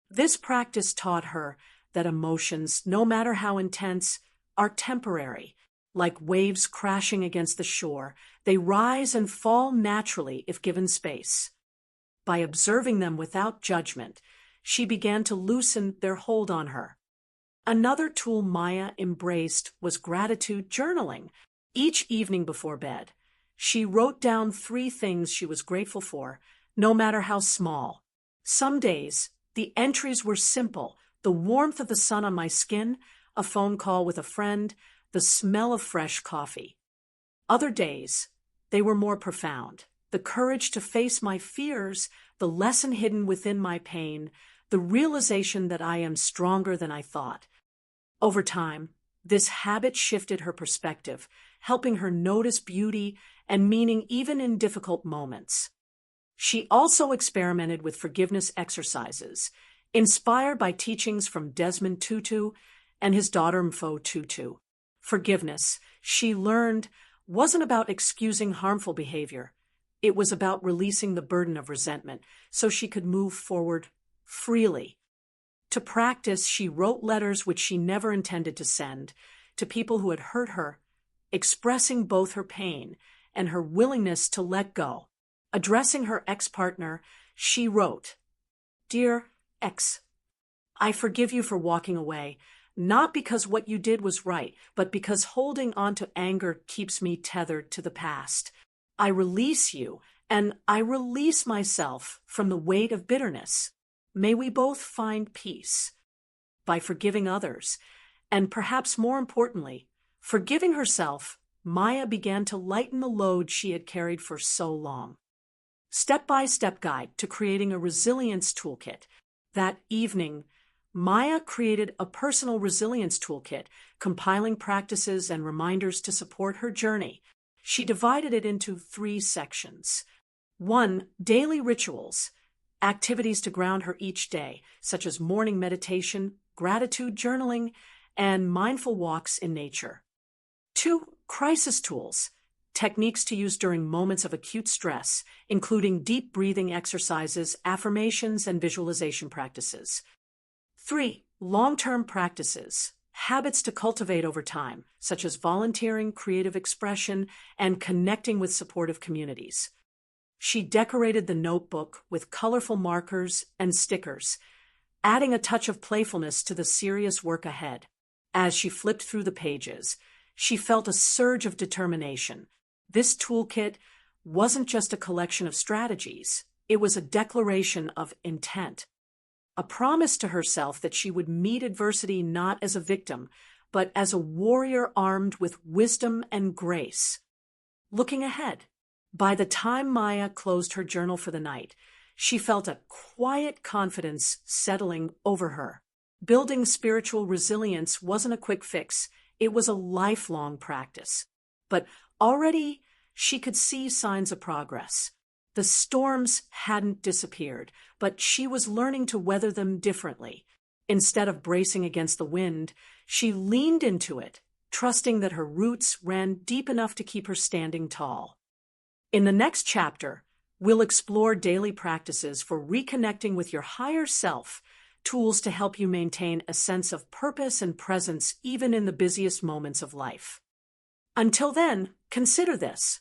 This practice taught her that emotions, no matter how intense, are temporary. Like waves crashing against the shore, they rise and fall naturally if given space. By observing them without judgment, she began to loosen their hold on her. Another tool Maya embraced was gratitude journaling. Each evening before bed, she wrote down 3 things she was grateful for, no matter how small. Some days, the entries were simple: the warmth of the sun on my skin, a phone call with a friend, the smell of fresh coffee. Other days, they were more profound: the courage to face my fears, the lesson hidden within my pain, the realization that I am stronger than I thought. Over time, this habit shifted her perspective, helping her notice beauty and meaning even in difficult moments. She also experimented with forgiveness exercises, inspired by teachings from Desmond Tutu and his daughter Mpho Tutu. Forgiveness, she learned, wasn't about excusing harmful behavior. It was about releasing the burden of resentment so she could move forward freely. To practice, she wrote letters which she never intended to send to people who had hurt her, expressing both her pain and her willingness to let go. Addressing her ex-partner, she wrote, "Dear ex, I forgive you for walking away, not because what you did was right, but because holding on to anger keeps me tethered to the past. I release you, and I release myself from the weight of bitterness. May we both find peace." By forgiving others, and perhaps more importantly, forgiving herself, Maya began to lighten the load she had carried for so long. Step-by-step guide to creating a resilience toolkit. That evening, Maya created a personal resilience toolkit, compiling practices and reminders to support her journey. She divided it into 3 sections. 1. Daily rituals, activities to ground her each day, such as morning meditation, gratitude journaling, and mindful walks in nature. 2. Crisis tools, techniques to use during moments of acute stress, including deep breathing exercises, affirmations, and visualization practices. 3. Long-term practices, habits to cultivate over time, such as volunteering, creative expression, and connecting with supportive communities. She decorated the notebook with colorful markers and stickers, adding a touch of playfulness to the serious work ahead. As she flipped through the pages, she felt a surge of determination. This toolkit wasn't just a collection of strategies, it was a declaration of intent, a promise to herself that she would meet adversity not as a victim, but as a warrior armed with wisdom and grace. Looking ahead, by the time Maya closed her journal for the night, she felt a quiet confidence settling over her. Building spiritual resilience wasn't a quick fix, it was a lifelong practice. But already she could see signs of progress. The storms hadn't disappeared, but she was learning to weather them differently. Instead of bracing against the wind, she leaned into it, trusting that her roots ran deep enough to keep her standing tall. In the next chapter, we'll explore daily practices for reconnecting with your higher self, tools to help you maintain a sense of purpose and presence even in the busiest moments of life. Until then, consider this.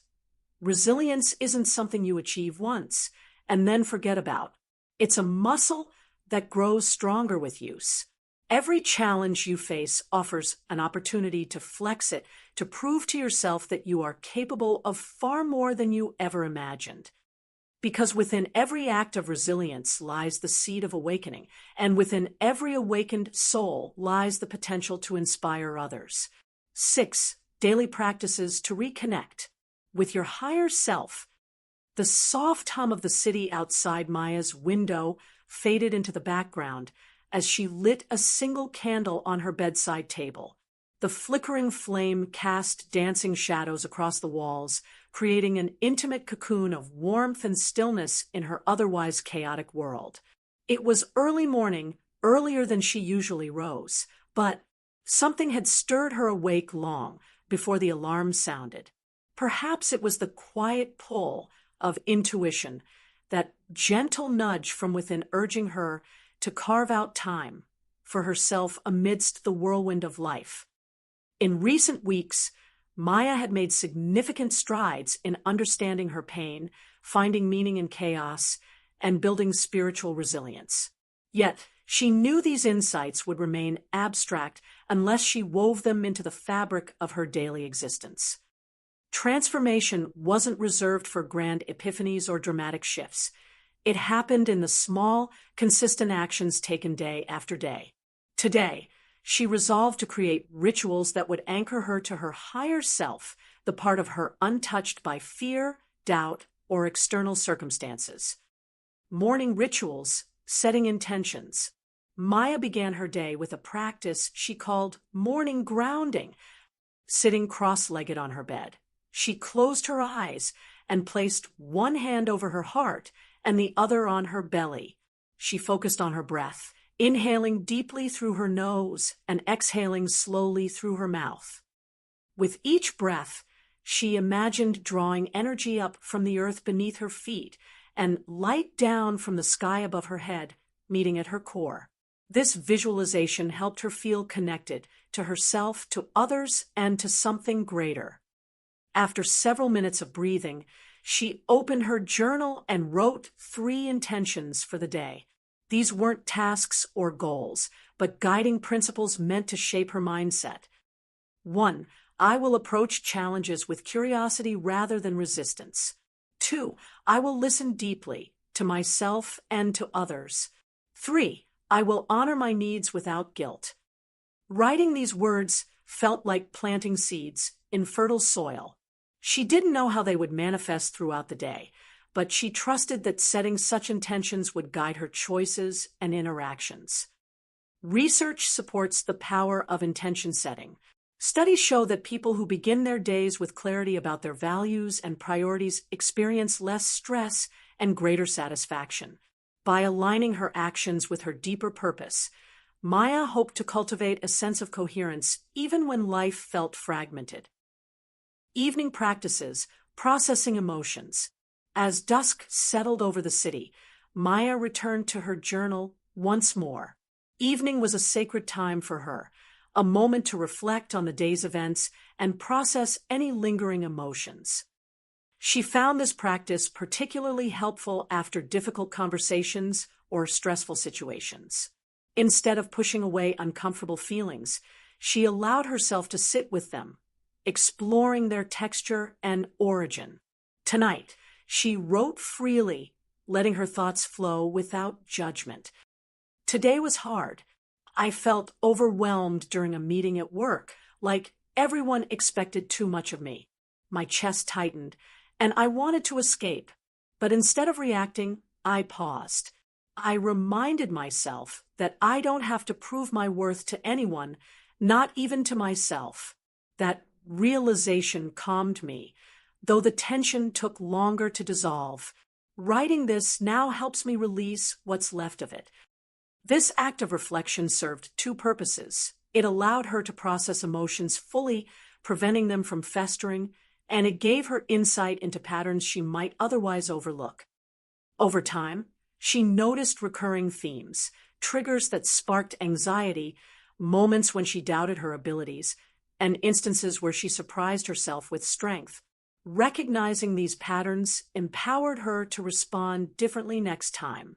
Resilience isn't something you achieve once and then forget about. It's a muscle that grows stronger with use. Every challenge you face offers an opportunity to flex it, to prove to yourself that you are capable of far more than you ever imagined. Because within every act of resilience lies the seed of awakening, and within every awakened soul lies the potential to inspire others. 6. Daily practices to reconnect with your higher self. The soft hum of the city outside Maya's window faded into the background as she lit a single candle on her bedside table. The flickering flame cast dancing shadows across the walls, creating an intimate cocoon of warmth and stillness in her otherwise chaotic world. It was early morning, earlier than she usually rose, but something had stirred her awake long before the alarm sounded. Perhaps it was the quiet pull of intuition, that gentle nudge from within urging her to carve out time for herself amidst the whirlwind of life. In recent weeks, Maya had made significant strides in understanding her pain, finding meaning in chaos, and building spiritual resilience. Yet, she knew these insights would remain abstract unless she wove them into the fabric of her daily existence. Transformation wasn't reserved for grand epiphanies or dramatic shifts. It happened in the small, consistent actions taken day after day. Today, she resolved to create rituals that would anchor her to her higher self, the part of her untouched by fear, doubt, or external circumstances. Morning rituals, setting intentions. Maya began her day with a practice she called morning grounding. Sitting cross-legged on her bed, she closed her eyes and placed one hand over her heart and the other on her belly. She focused on her breath, inhaling deeply through her nose and exhaling slowly through her mouth. With each breath, she imagined drawing energy up from the earth beneath her feet and light down from the sky above her head, meeting at her core. This visualization helped her feel connected to herself, to others, and to something greater. After several minutes of breathing, she opened her journal and wrote 3 intentions for the day. These weren't tasks or goals, but guiding principles meant to shape her mindset. 1. I will approach challenges with curiosity rather than resistance. 2. I will listen deeply to myself and to others. 3. I will honor my needs without guilt. Writing these words felt like planting seeds in fertile soil. She didn't know how they would manifest throughout the day, but she trusted that setting such intentions would guide her choices and interactions. Research supports the power of intention setting. Studies show that people who begin their days with clarity about their values and priorities experience less stress and greater satisfaction. By aligning her actions with her deeper purpose, Maya hoped to cultivate a sense of coherence even when life felt fragmented. Evening practices, processing emotions. As dusk settled over the city, Maya returned to her journal once more. Evening was a sacred time for her, a moment to reflect on the day's events and process any lingering emotions. She found this practice particularly helpful after difficult conversations or stressful situations. Instead of pushing away uncomfortable feelings, she allowed herself to sit with them, exploring their texture and origin. Tonight, she wrote freely, letting her thoughts flow without judgment. Today was hard. I felt overwhelmed during a meeting at work, like everyone expected too much of me. My chest tightened, and I wanted to escape. But instead of reacting, I paused. I reminded myself that I don't have to prove my worth to anyone, not even to myself. That realization calmed me, though the tension took longer to dissolve. Writing this now helps me release what's left of it. This act of reflection served two purposes. It allowed her to process emotions fully, preventing them from festering, and it gave her insight into patterns she might otherwise overlook. Over time, she noticed recurring themes, triggers that sparked anxiety, moments when she doubted her abilities, and instances where she surprised herself with strength. Recognizing these patterns empowered her to respond differently next time.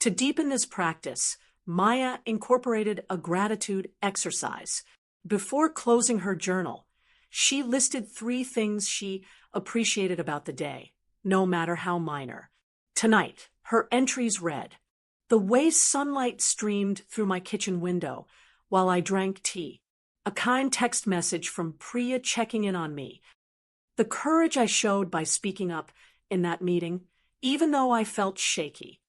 To deepen this practice, Maya incorporated a gratitude exercise. Before closing her journal, she listed 3 things she appreciated about the day, no matter how minor. Tonight, her entries read, "The way sunlight streamed through my kitchen window while I drank tea. A kind text message from Priya checking in on me. The courage I showed by speaking up in that meeting, even though I felt shaky."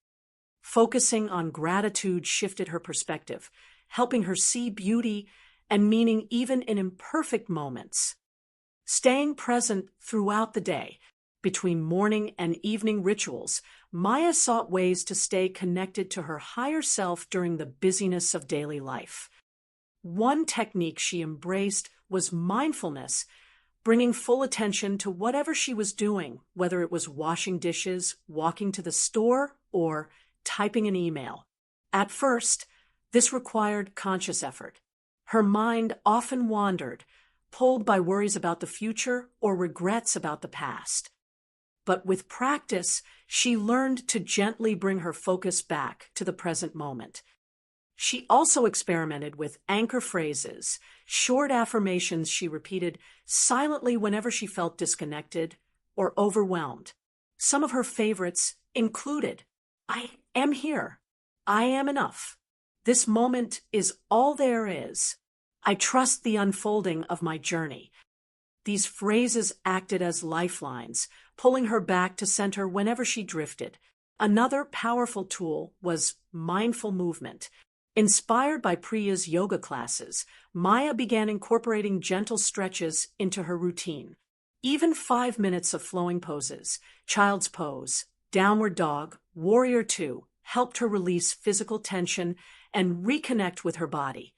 Focusing on gratitude shifted her perspective, helping her see beauty and meaning even in imperfect moments. Staying present throughout the day, between morning and evening rituals, Maya sought ways to stay connected to her higher self during the busyness of daily life. One technique she embraced was mindfulness, bringing full attention to whatever she was doing, whether it was washing dishes, walking to the store, or typing an email. At first, this required conscious effort. Her mind often wandered, pulled by worries about the future or regrets about the past. But with practice, she learned to gently bring her focus back to the present moment. She also experimented with anchor phrases, short affirmations she repeated silently whenever she felt disconnected or overwhelmed. Some of her favorites included, "I am here. I am enough. This moment is all there is. I trust the unfolding of my journey." These phrases acted as lifelines, pulling her back to center whenever she drifted. Another powerful tool was mindful movement. Inspired by Priya's yoga classes, Maya began incorporating gentle stretches into her routine. Even 5 minutes of flowing poses, child's pose, downward dog, warrior 2, helped her release physical tension and reconnect with her body.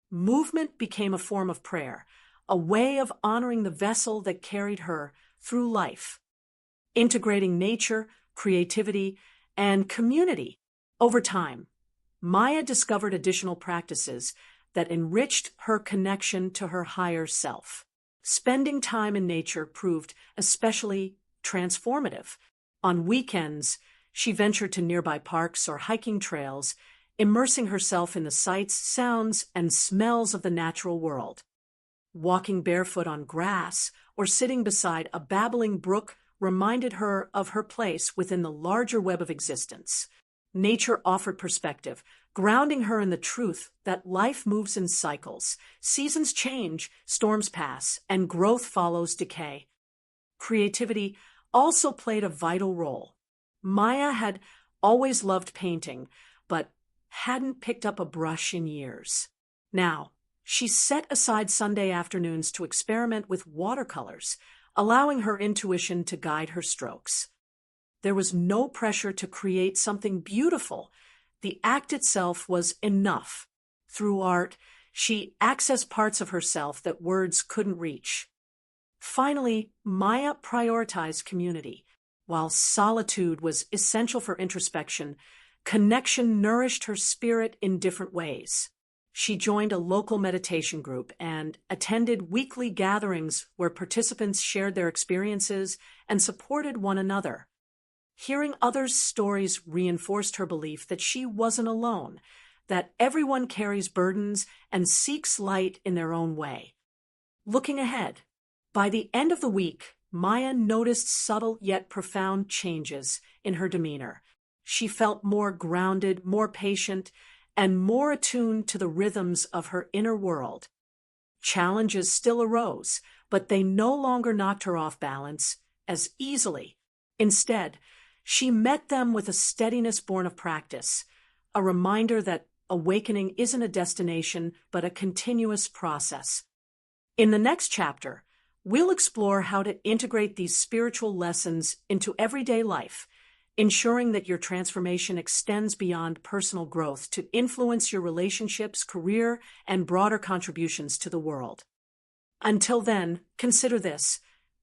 Movement became a form of prayer, a way of honoring the vessel that carried her through life, integrating nature, creativity, and community. Over time, Maya discovered additional practices that enriched her connection to her higher self. Spending time in nature proved especially transformative. On weekends, she ventured to nearby parks or hiking trails, immersing herself in the sights, sounds, and smells of the natural world. Walking barefoot on grass or sitting beside a babbling brook reminded her of her place within the larger web of existence. Nature offered perspective, grounding her in the truth that life moves in cycles. Seasons change, storms pass, and growth follows decay. Creativity also played a vital role. Maya had always loved painting, but hadn't picked up a brush in years. Now, she set aside Sunday afternoons to experiment with watercolors, allowing her intuition to guide her strokes. There was no pressure to create something beautiful. The act itself was enough. Through art, she accessed parts of herself that words couldn't reach. Finally, Maya prioritized community. While solitude was essential for introspection, connection nourished her spirit in different ways. She joined a local meditation group and attended weekly gatherings where participants shared their experiences and supported one another. Hearing others' stories reinforced her belief that she wasn't alone, that everyone carries burdens and seeks light in their own way. Looking ahead, by the end of the week, Maya noticed subtle yet profound changes in her demeanor. She felt more grounded, more patient, and more attuned to the rhythms of her inner world. Challenges still arose, but they no longer knocked her off balance as easily. Instead, she met them with a steadiness born of practice, a reminder that awakening isn't a destination, but a continuous process. In the next chapter, We'll explore how to integrate these spiritual lessons into everyday life, ensuring that your transformation extends beyond personal growth to influence your relationships, career, and broader contributions to the world. Until then, consider this.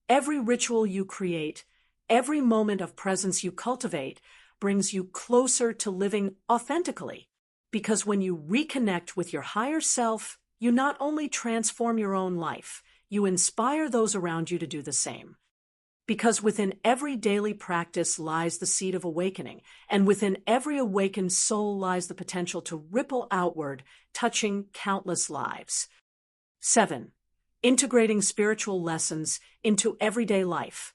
Every ritual you create, every moment of presence you cultivate, brings you closer to living authentically. Because when you reconnect with your higher self, you not only transform your own life, you inspire those around you to do the same. Because within every daily practice lies the seed of awakening, and within every awakened soul lies the potential to ripple outward, touching countless lives. 7. Integrating spiritual lessons into everyday life.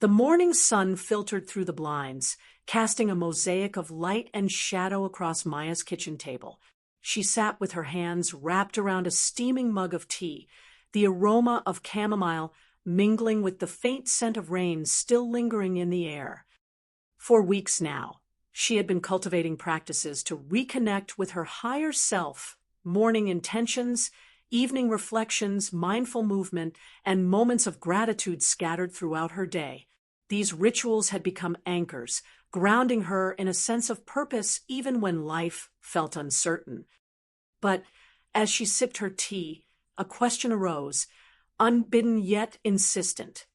The morning sun filtered through the blinds, casting a mosaic of light and shadow across Maya's kitchen table. She sat with her hands wrapped around a steaming mug of tea, the aroma of chamomile mingling with the faint scent of rain still lingering in the air. For weeks now, she had been cultivating practices to reconnect with her higher self, morning intentions, evening reflections, mindful movement, and moments of gratitude scattered throughout her day. These rituals had become anchors, grounding her in a sense of purpose even when life felt uncertain. But as she sipped her tea, a question arose, unbidden yet insistent.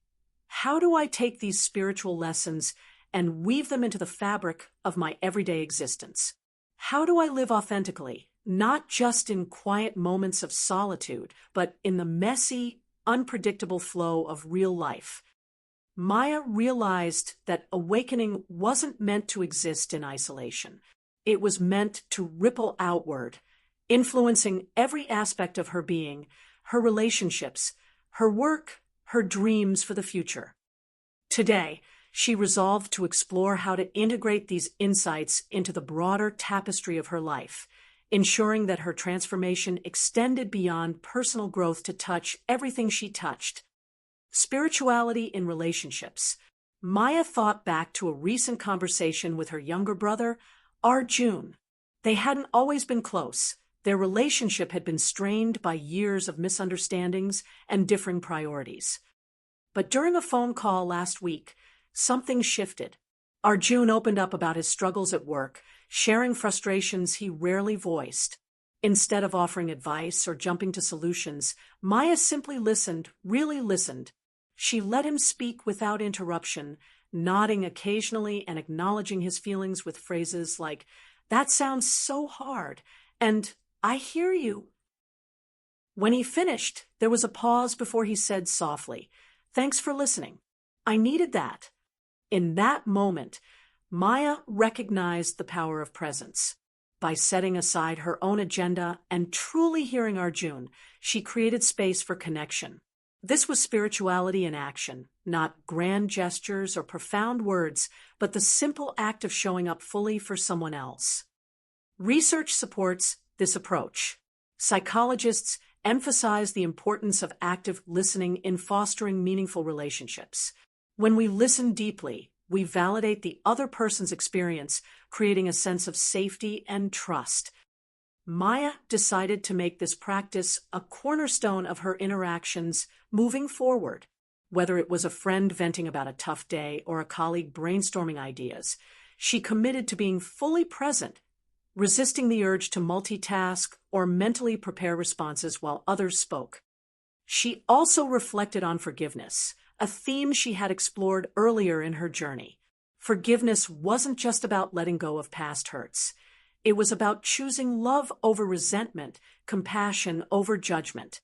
How do I take these spiritual lessons and weave them into the fabric of my everyday existence? How do I live authentically, not just in quiet moments of solitude, but in the messy, unpredictable flow of real life? Maya realized that awakening wasn't meant to exist in isolation. It was meant to ripple outward, influencing every aspect of her being, her relationships, her work, her dreams for the future. Today, she resolved to explore how to integrate these insights into the broader tapestry of her life, ensuring that her transformation extended beyond personal growth to touch everything she touched. Spirituality in relationships. Maya thought back to a recent conversation with her younger brother, Arjun. They hadn't always been close. Their relationship had been strained by years of misunderstandings and differing priorities. But during a phone call last week, something shifted. Arjun opened up about his struggles at work, sharing frustrations he rarely voiced. Instead of offering advice or jumping to solutions, Maya simply listened, really listened. She let him speak without interruption, nodding occasionally and acknowledging his feelings with phrases like, "That sounds so hard," and "I hear you." When he finished, there was a pause before he said softly, "Thanks for listening. I needed that." In that moment, Maya recognized the power of presence. By setting aside her own agenda and truly hearing Arjun, she created space for connection. This was spirituality in action, not grand gestures or profound words, but the simple act of showing up fully for someone else. Research supports this approach. Psychologists emphasize the importance of active listening in fostering meaningful relationships. When we listen deeply, we validate the other person's experience, creating a sense of safety and trust. Maya decided to make this practice a cornerstone of her interactions moving forward. Whether it was a friend venting about a tough day or a colleague brainstorming ideas, she committed to being fully present, resisting the urge to multitask or mentally prepare responses while others spoke. She also reflected on forgiveness, a theme she had explored earlier in her journey. Forgiveness wasn't just about letting go of past hurts. It was about choosing love over resentment, compassion over judgment.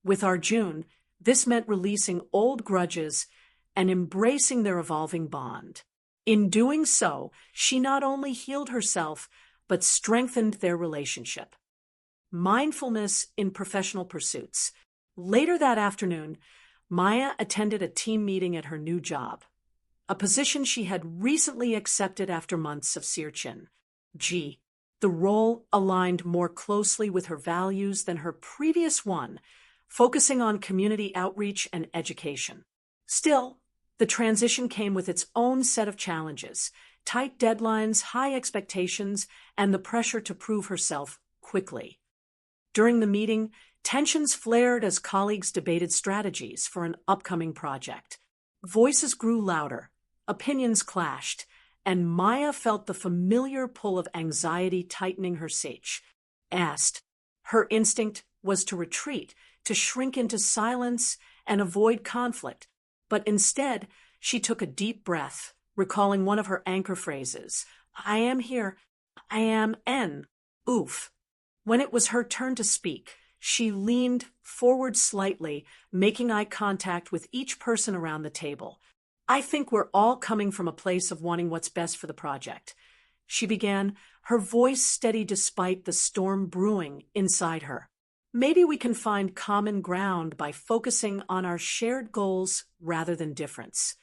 With Arjun, this meant releasing old grudges and embracing their evolving bond. In doing so, she not only healed herself, but strengthened their relationship. Mindfulness in professional pursuits. Later that afternoon, Maya attended a team meeting at her new job, a position she had recently accepted after months of searching. The role aligned more closely with her values than her previous one, focusing on community outreach and education. Still, the transition came with its own set of challenges: tight deadlines, high expectations, and the pressure to prove herself quickly. During the meeting, Tensions flared as colleagues debated strategies for an upcoming project. Voices grew louder, opinions clashed, and Maya felt the familiar pull of anxiety tightening her sage. Her instinct was to retreat, to shrink into silence and avoid conflict, but instead she took a deep breath, recalling one of her anchor phrases, "I am here, I am N, oof." When it was her turn to speak, she leaned forward slightly, making eye contact with each person around the table. "I think we're all coming from a place of wanting what's best for the project," she began, her voice steady despite the storm brewing inside her. "Maybe we can find common ground by focusing on our shared goals rather than difference."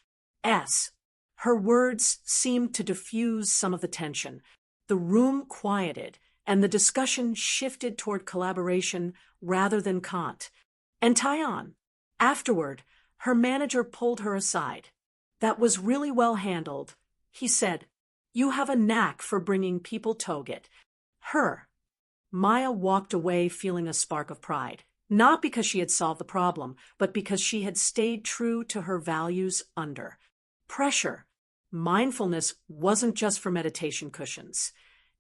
Her words seemed to diffuse some of the tension. The room quieted, and the discussion shifted toward collaboration rather than cant. And Tyon. Afterward, her manager pulled her aside. "That was really well handled," he said. "You have a knack for bringing people toget." Maya walked away feeling a spark of pride, not because she had solved the problem, but because she had stayed true to her values under pressure. Mindfulness wasn't just for meditation cushions.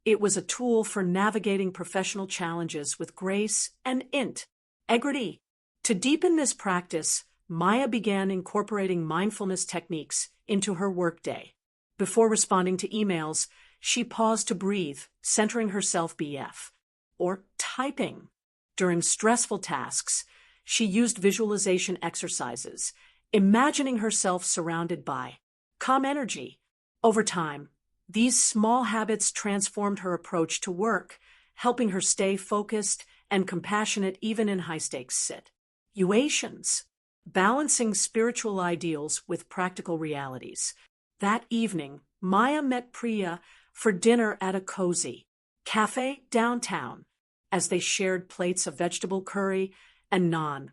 It was a tool for navigating professional challenges with grace and integrity. To deepen this practice, Maya began incorporating mindfulness techniques into her workday. Before responding to emails, she paused to breathe, centering herself or typing. During stressful tasks, she used visualization exercises, imagining herself surrounded by calm energy. Over time, these small habits transformed her approach to work, helping her stay focused and compassionate even in high-stakes situations. Balancing spiritual ideals with practical realities. That evening, Maya met Priya for dinner at a cozy cafe downtown. As they shared plates of vegetable curry and naan,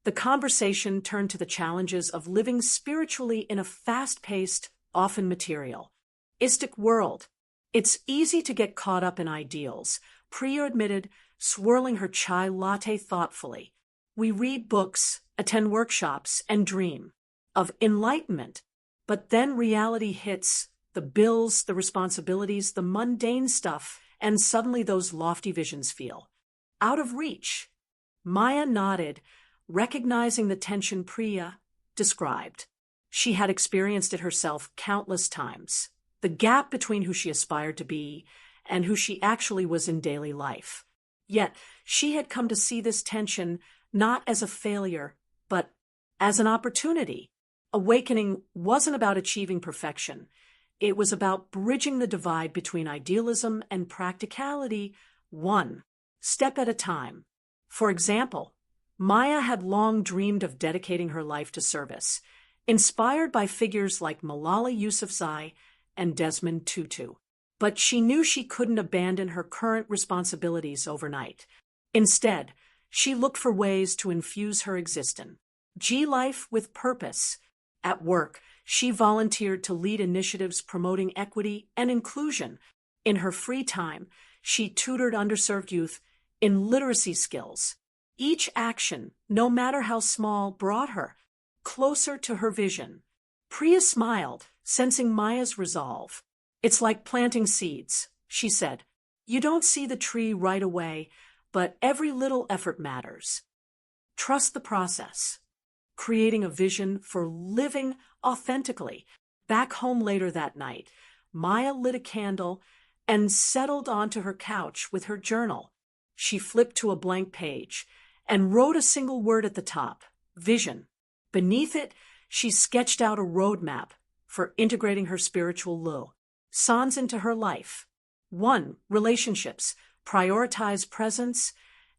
the conversation turned to the challenges of living spiritually in a fast-paced, often materialistic world. "It's easy to get caught up in ideals," Priya admitted, swirling her chai latte thoughtfully. "We read books, attend workshops, and dream of enlightenment. But then reality hits, the bills, the responsibilities, the mundane stuff, and suddenly those lofty visions feel out of reach." Maya nodded, recognizing the tension Priya described. She had experienced it herself countless times. The gap between who she aspired to be and who she actually was in daily life. Yet, she had come to see this tension not as a failure, but as an opportunity. Awakening wasn't about achieving perfection. It was about bridging the divide between idealism and practicality, one step at a time. For example, Maya had long dreamed of dedicating her life to service, inspired by figures like Malala Yousafzai and Desmond Tutu. But she knew she couldn't abandon her current responsibilities overnight. Instead, she looked for ways to infuse her existence. Life with purpose. At work, she volunteered to lead initiatives promoting equity and inclusion. In her free time, she tutored underserved youth in literacy skills. Each action, no matter how small, brought her closer to her vision. Priya smiled, sensing Maya's resolve. "It's like planting seeds," she said. "You don't see the tree right away, but every little effort matters. Trust the process." Creating a vision for living authentically. Back home later that night, Maya lit a candle and settled onto her couch with her journal. She flipped to a blank page and wrote a single word at the top, vision. Beneath it, she sketched out a roadmap for integrating her spiritual lessons into her life. 1. Relationships. Prioritize presence,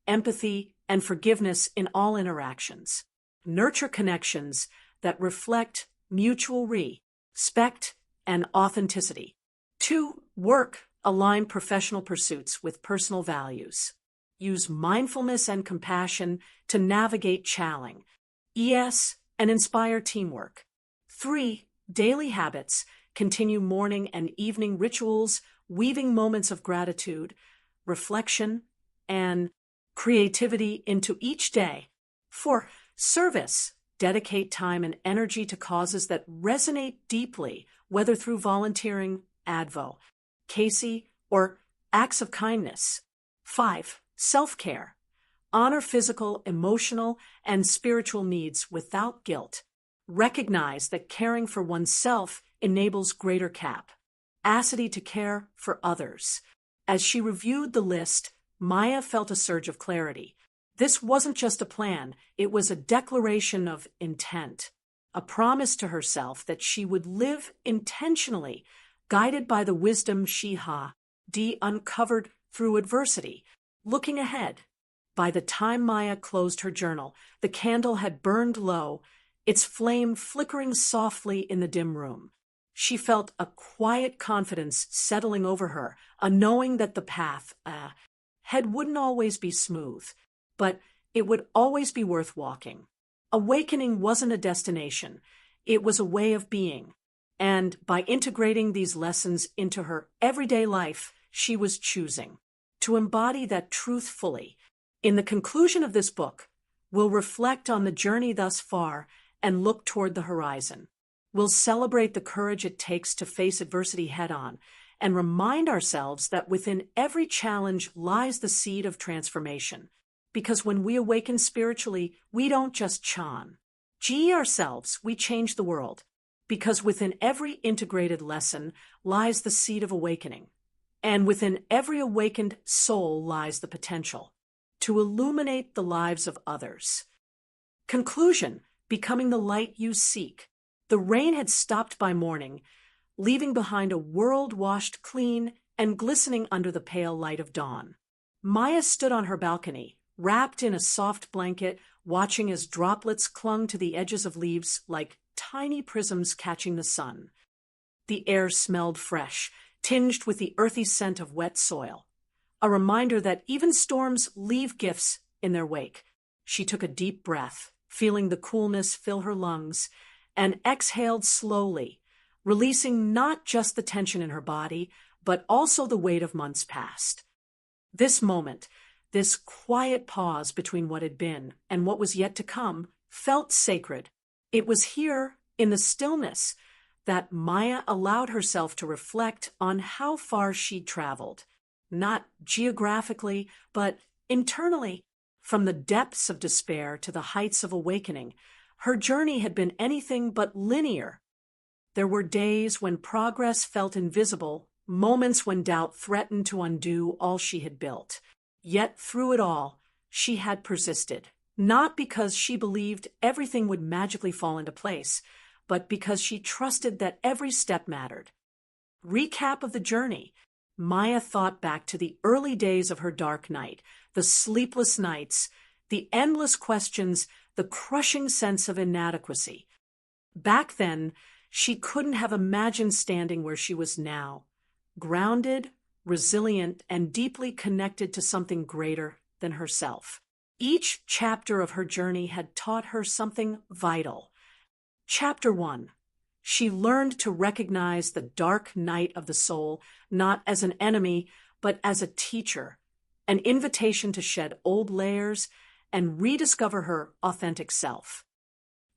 empathy, and forgiveness in all interactions. Nurture connections that reflect mutual respect and authenticity. 2. Work. Align professional pursuits with personal values. Use mindfulness and compassion to navigate challenges and inspire teamwork. 3. Daily habits. Continue morning and evening rituals, weaving moments of gratitude, reflection, and creativity into each day. 4. Service. Dedicate time and energy to causes that resonate deeply, whether through volunteering, advocacy, or acts of kindness. 5. Self-care. Honor physical, emotional, and spiritual needs without guilt. Recognize that caring for oneself enables greater capacity to care for others. As she reviewed the list, Maya felt a surge of clarity. This wasn't just a plan, it was a declaration of intent, a promise to herself that she would live intentionally, guided by the wisdom she had uncovered through adversity. Looking ahead, by the time Maya closed her journal, the candle had burned low, its flame flickering softly in the dim room. She felt a quiet confidence settling over her, a knowing that the path ahead wouldn't always be smooth, but it would always be worth walking. Awakening wasn't a destination, it was a way of being. And by integrating these lessons into her everyday life, she was choosing to embody that truth fully. In the conclusion of this book, we'll reflect on the journey thus far and look toward the horizon. We'll celebrate the courage it takes to face adversity head-on and remind ourselves that within every challenge lies the seed of transformation. Because when we awaken spiritually, we don't just ourselves, we change the world. Because within every integrated lesson lies the seed of awakening. And within every awakened soul lies the potential to illuminate the lives of others. Conclusion: becoming the light you seek. The rain had stopped by morning, leaving behind a world washed clean and glistening under the pale light of dawn. Maya stood on her balcony, wrapped in a soft blanket, watching as droplets clung to the edges of leaves like tiny prisms catching the sun. The air smelled fresh, tinged with the earthy scent of wet soil, a reminder that even storms leave gifts in their wake. She took a deep breath, feeling the coolness fill her lungs, and exhaled slowly, releasing not just the tension in her body, but also the weight of months past. This moment, this quiet pause between what had been and what was yet to come, felt sacred. It was here, in the stillness, that Maya allowed herself to reflect on how far she'd traveled, not geographically, but internally. From the depths of despair to the heights of awakening, her journey had been anything but linear. There were days when progress felt invisible, moments when doubt threatened to undo all she had built. Yet through it all, she had persisted, not because she believed everything would magically fall into place, but because she trusted that every step mattered. Recap of the journey. Maya thought back to the early days of her dark night, the sleepless nights, the endless questions, the crushing sense of inadequacy. Back then, she couldn't have imagined standing where she was now, grounded, resilient, and deeply connected to something greater than herself. Each chapter of her journey had taught her something vital. Chapter 1. She learned to recognize the dark night of the soul not as an enemy, but as a teacher, an invitation to shed old layers and rediscover her authentic self.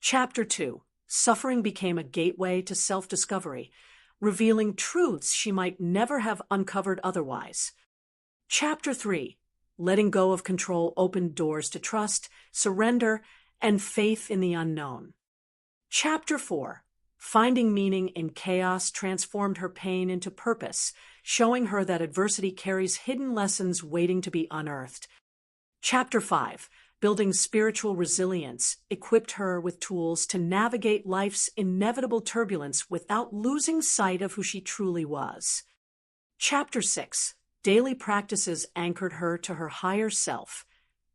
Chapter 2. Suffering became a gateway to self-discovery, revealing truths she might never have uncovered otherwise. Chapter 3. Letting go of control opened doors to trust, surrender, and faith in the unknown. Chapter 4. Finding meaning in chaos transformed her pain into purpose, showing her that adversity carries hidden lessons waiting to be unearthed. Chapter 5. Building spiritual resilience equipped her with tools to navigate life's inevitable turbulence without losing sight of who she truly was. Chapter 6. Daily practices anchored her to her higher self,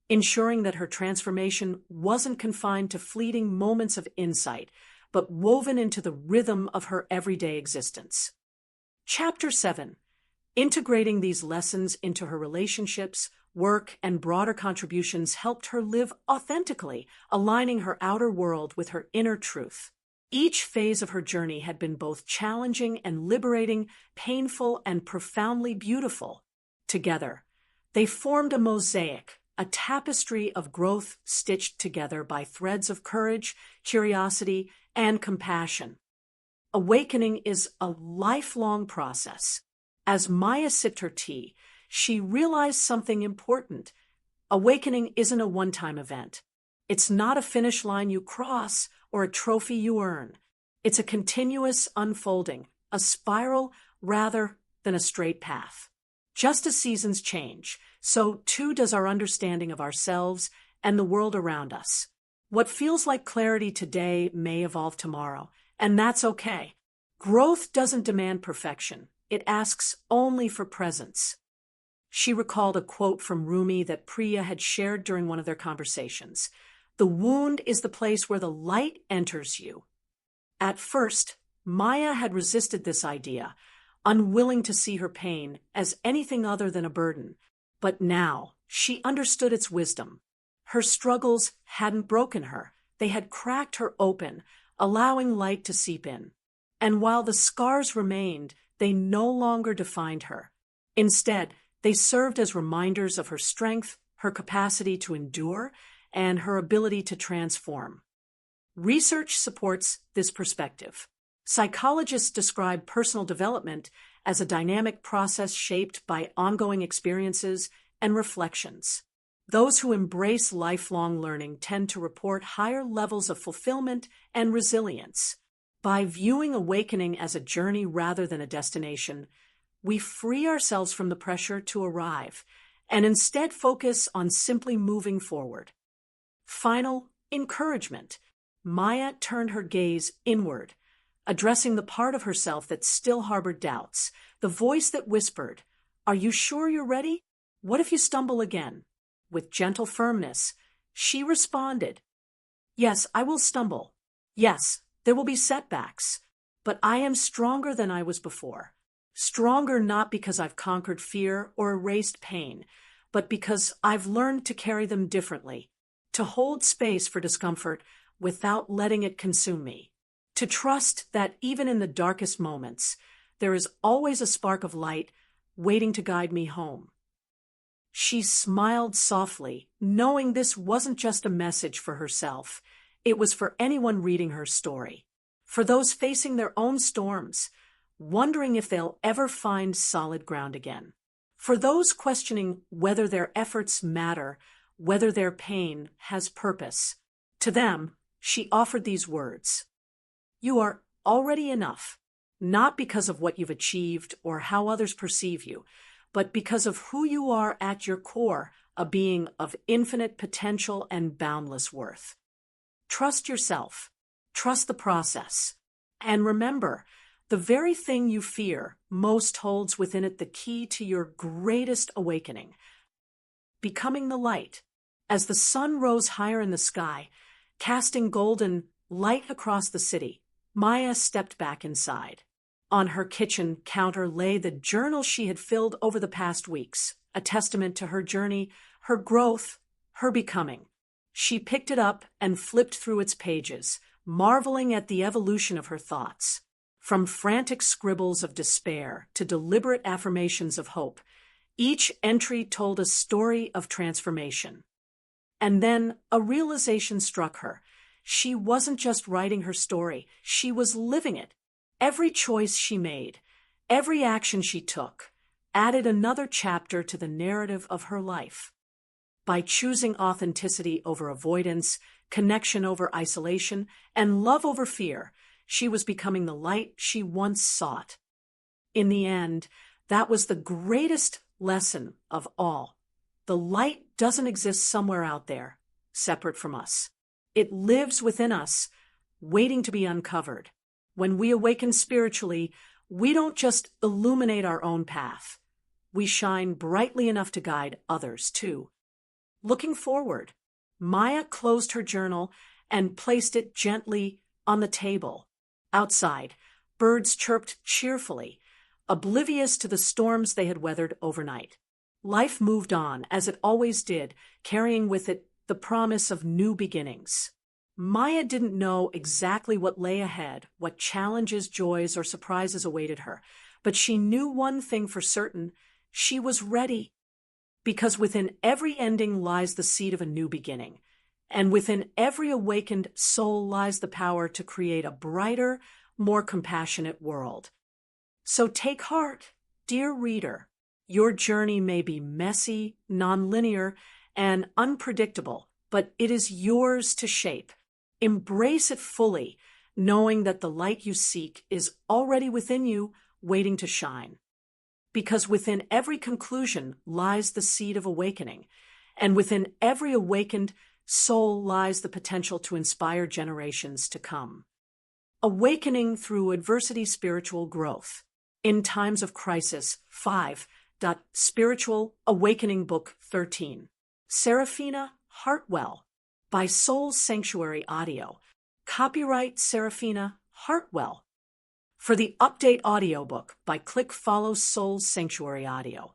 ensuring that her transformation wasn't confined to fleeting moments of insight, but woven into the rhythm of her everyday existence. Chapter 7. Integrating these lessons into her relationships, work, and broader contributions helped her live authentically, aligning her outer world with her inner truth. Each phase of her journey had been both challenging and liberating, painful and profoundly beautiful. Together, they formed a mosaic, a tapestry of growth stitched together by threads of courage, curiosity, and compassion. Awakening is a lifelong process. As Maya sipped her tea, she realized something important. Awakening isn't a one-time event. It's not a finish line you cross or a trophy you earn. It's a continuous unfolding, a spiral rather than a straight path. Just as seasons change, so too does our understanding of ourselves and the world around us. What feels like clarity today may evolve tomorrow, and that's okay. Growth doesn't demand perfection. It asks only for presence. She recalled a quote from Rumi that Priya had shared during one of their conversations. "The wound is the place where the light enters you." At first, Maya had resisted this idea, unwilling to see her pain as anything other than a burden. But now, she understood its wisdom. Her struggles hadn't broken her. They had cracked her open, allowing light to seep in. And while the scars remained, they no longer defined her. Instead, they served as reminders of her strength, her capacity to endure, and her ability to transform. Research supports this perspective. Psychologists describe personal development as a dynamic process shaped by ongoing experiences and reflections. Those who embrace lifelong learning tend to report higher levels of fulfillment and resilience. By viewing awakening as a journey rather than a destination, we free ourselves from the pressure to arrive and instead focus on simply moving forward. Final encouragement. Maya turned her gaze inward, addressing the part of herself that still harbored doubts, the voice that whispered, "Are you sure you're ready? What if you stumble again?" With gentle firmness, she responded, "Yes, I will stumble. Yes, there will be setbacks, but I am stronger than I was before. Stronger not because I've conquered fear or erased pain, but because I've learned to carry them differently, to hold space for discomfort without letting it consume me, to trust that even in the darkest moments, there is always a spark of light waiting to guide me home." She smiled softly, knowing this wasn't just a message for herself. It was for anyone reading her story, for those facing their own storms, wondering if they'll ever find solid ground again, for those questioning whether their efforts matter, whether their pain has purpose. To them, she offered these words: "You are already enough, not because of what you've achieved or how others perceive you, but because of who you are at your core, a being of infinite potential and boundless worth. Trust yourself, trust the process, and remember, the very thing you fear most holds within it the key to your greatest awakening, becoming the light." As the sun rose higher in the sky, casting golden light across the city, Maya stepped back inside. On her kitchen counter lay the journal she had filled over the past weeks, a testament to her journey, her growth, her becoming. She picked it up and flipped through its pages, marveling at the evolution of her thoughts. From frantic scribbles of despair to deliberate affirmations of hope, each entry told a story of transformation. And then a realization struck her. She wasn't just writing her story, she was living it. Every choice she made, every action she took, added another chapter to the narrative of her life. By choosing authenticity over avoidance, connection over isolation, and love over fear, she was becoming the light she once sought. In the end, that was the greatest lesson of all. The light doesn't exist somewhere out there, separate from us. It lives within us, waiting to be uncovered. When we awaken spiritually, we don't just illuminate our own path. We shine brightly enough to guide others, too. Looking forward, Maya closed her journal and placed it gently on the table. Outside, birds chirped cheerfully, oblivious to the storms they had weathered overnight. Life moved on, as it always did, carrying with it the promise of new beginnings. Maya didn't know exactly what lay ahead, what challenges, joys, or surprises awaited her, but she knew one thing for certain: she was ready. Because within every ending lies the seed of a new beginning, and within every awakened soul lies the power to create a brighter, more compassionate world. So take heart, dear reader. Your journey may be messy, nonlinear, and unpredictable, but it is yours to shape. Embrace it fully, knowing that the light you seek is already within you, waiting to shine. Because within every conclusion lies the seed of awakening, and within every awakened soul lies the potential to inspire generations to come. Awakening through adversity, spiritual growth. In times of crisis, 5. Spiritual Awakening Book 13. Serafina Hartwell, by Soul Sanctuary Audio. Copyright Serafina Hartwell. For the update audiobook, by click follow Soul Sanctuary Audio.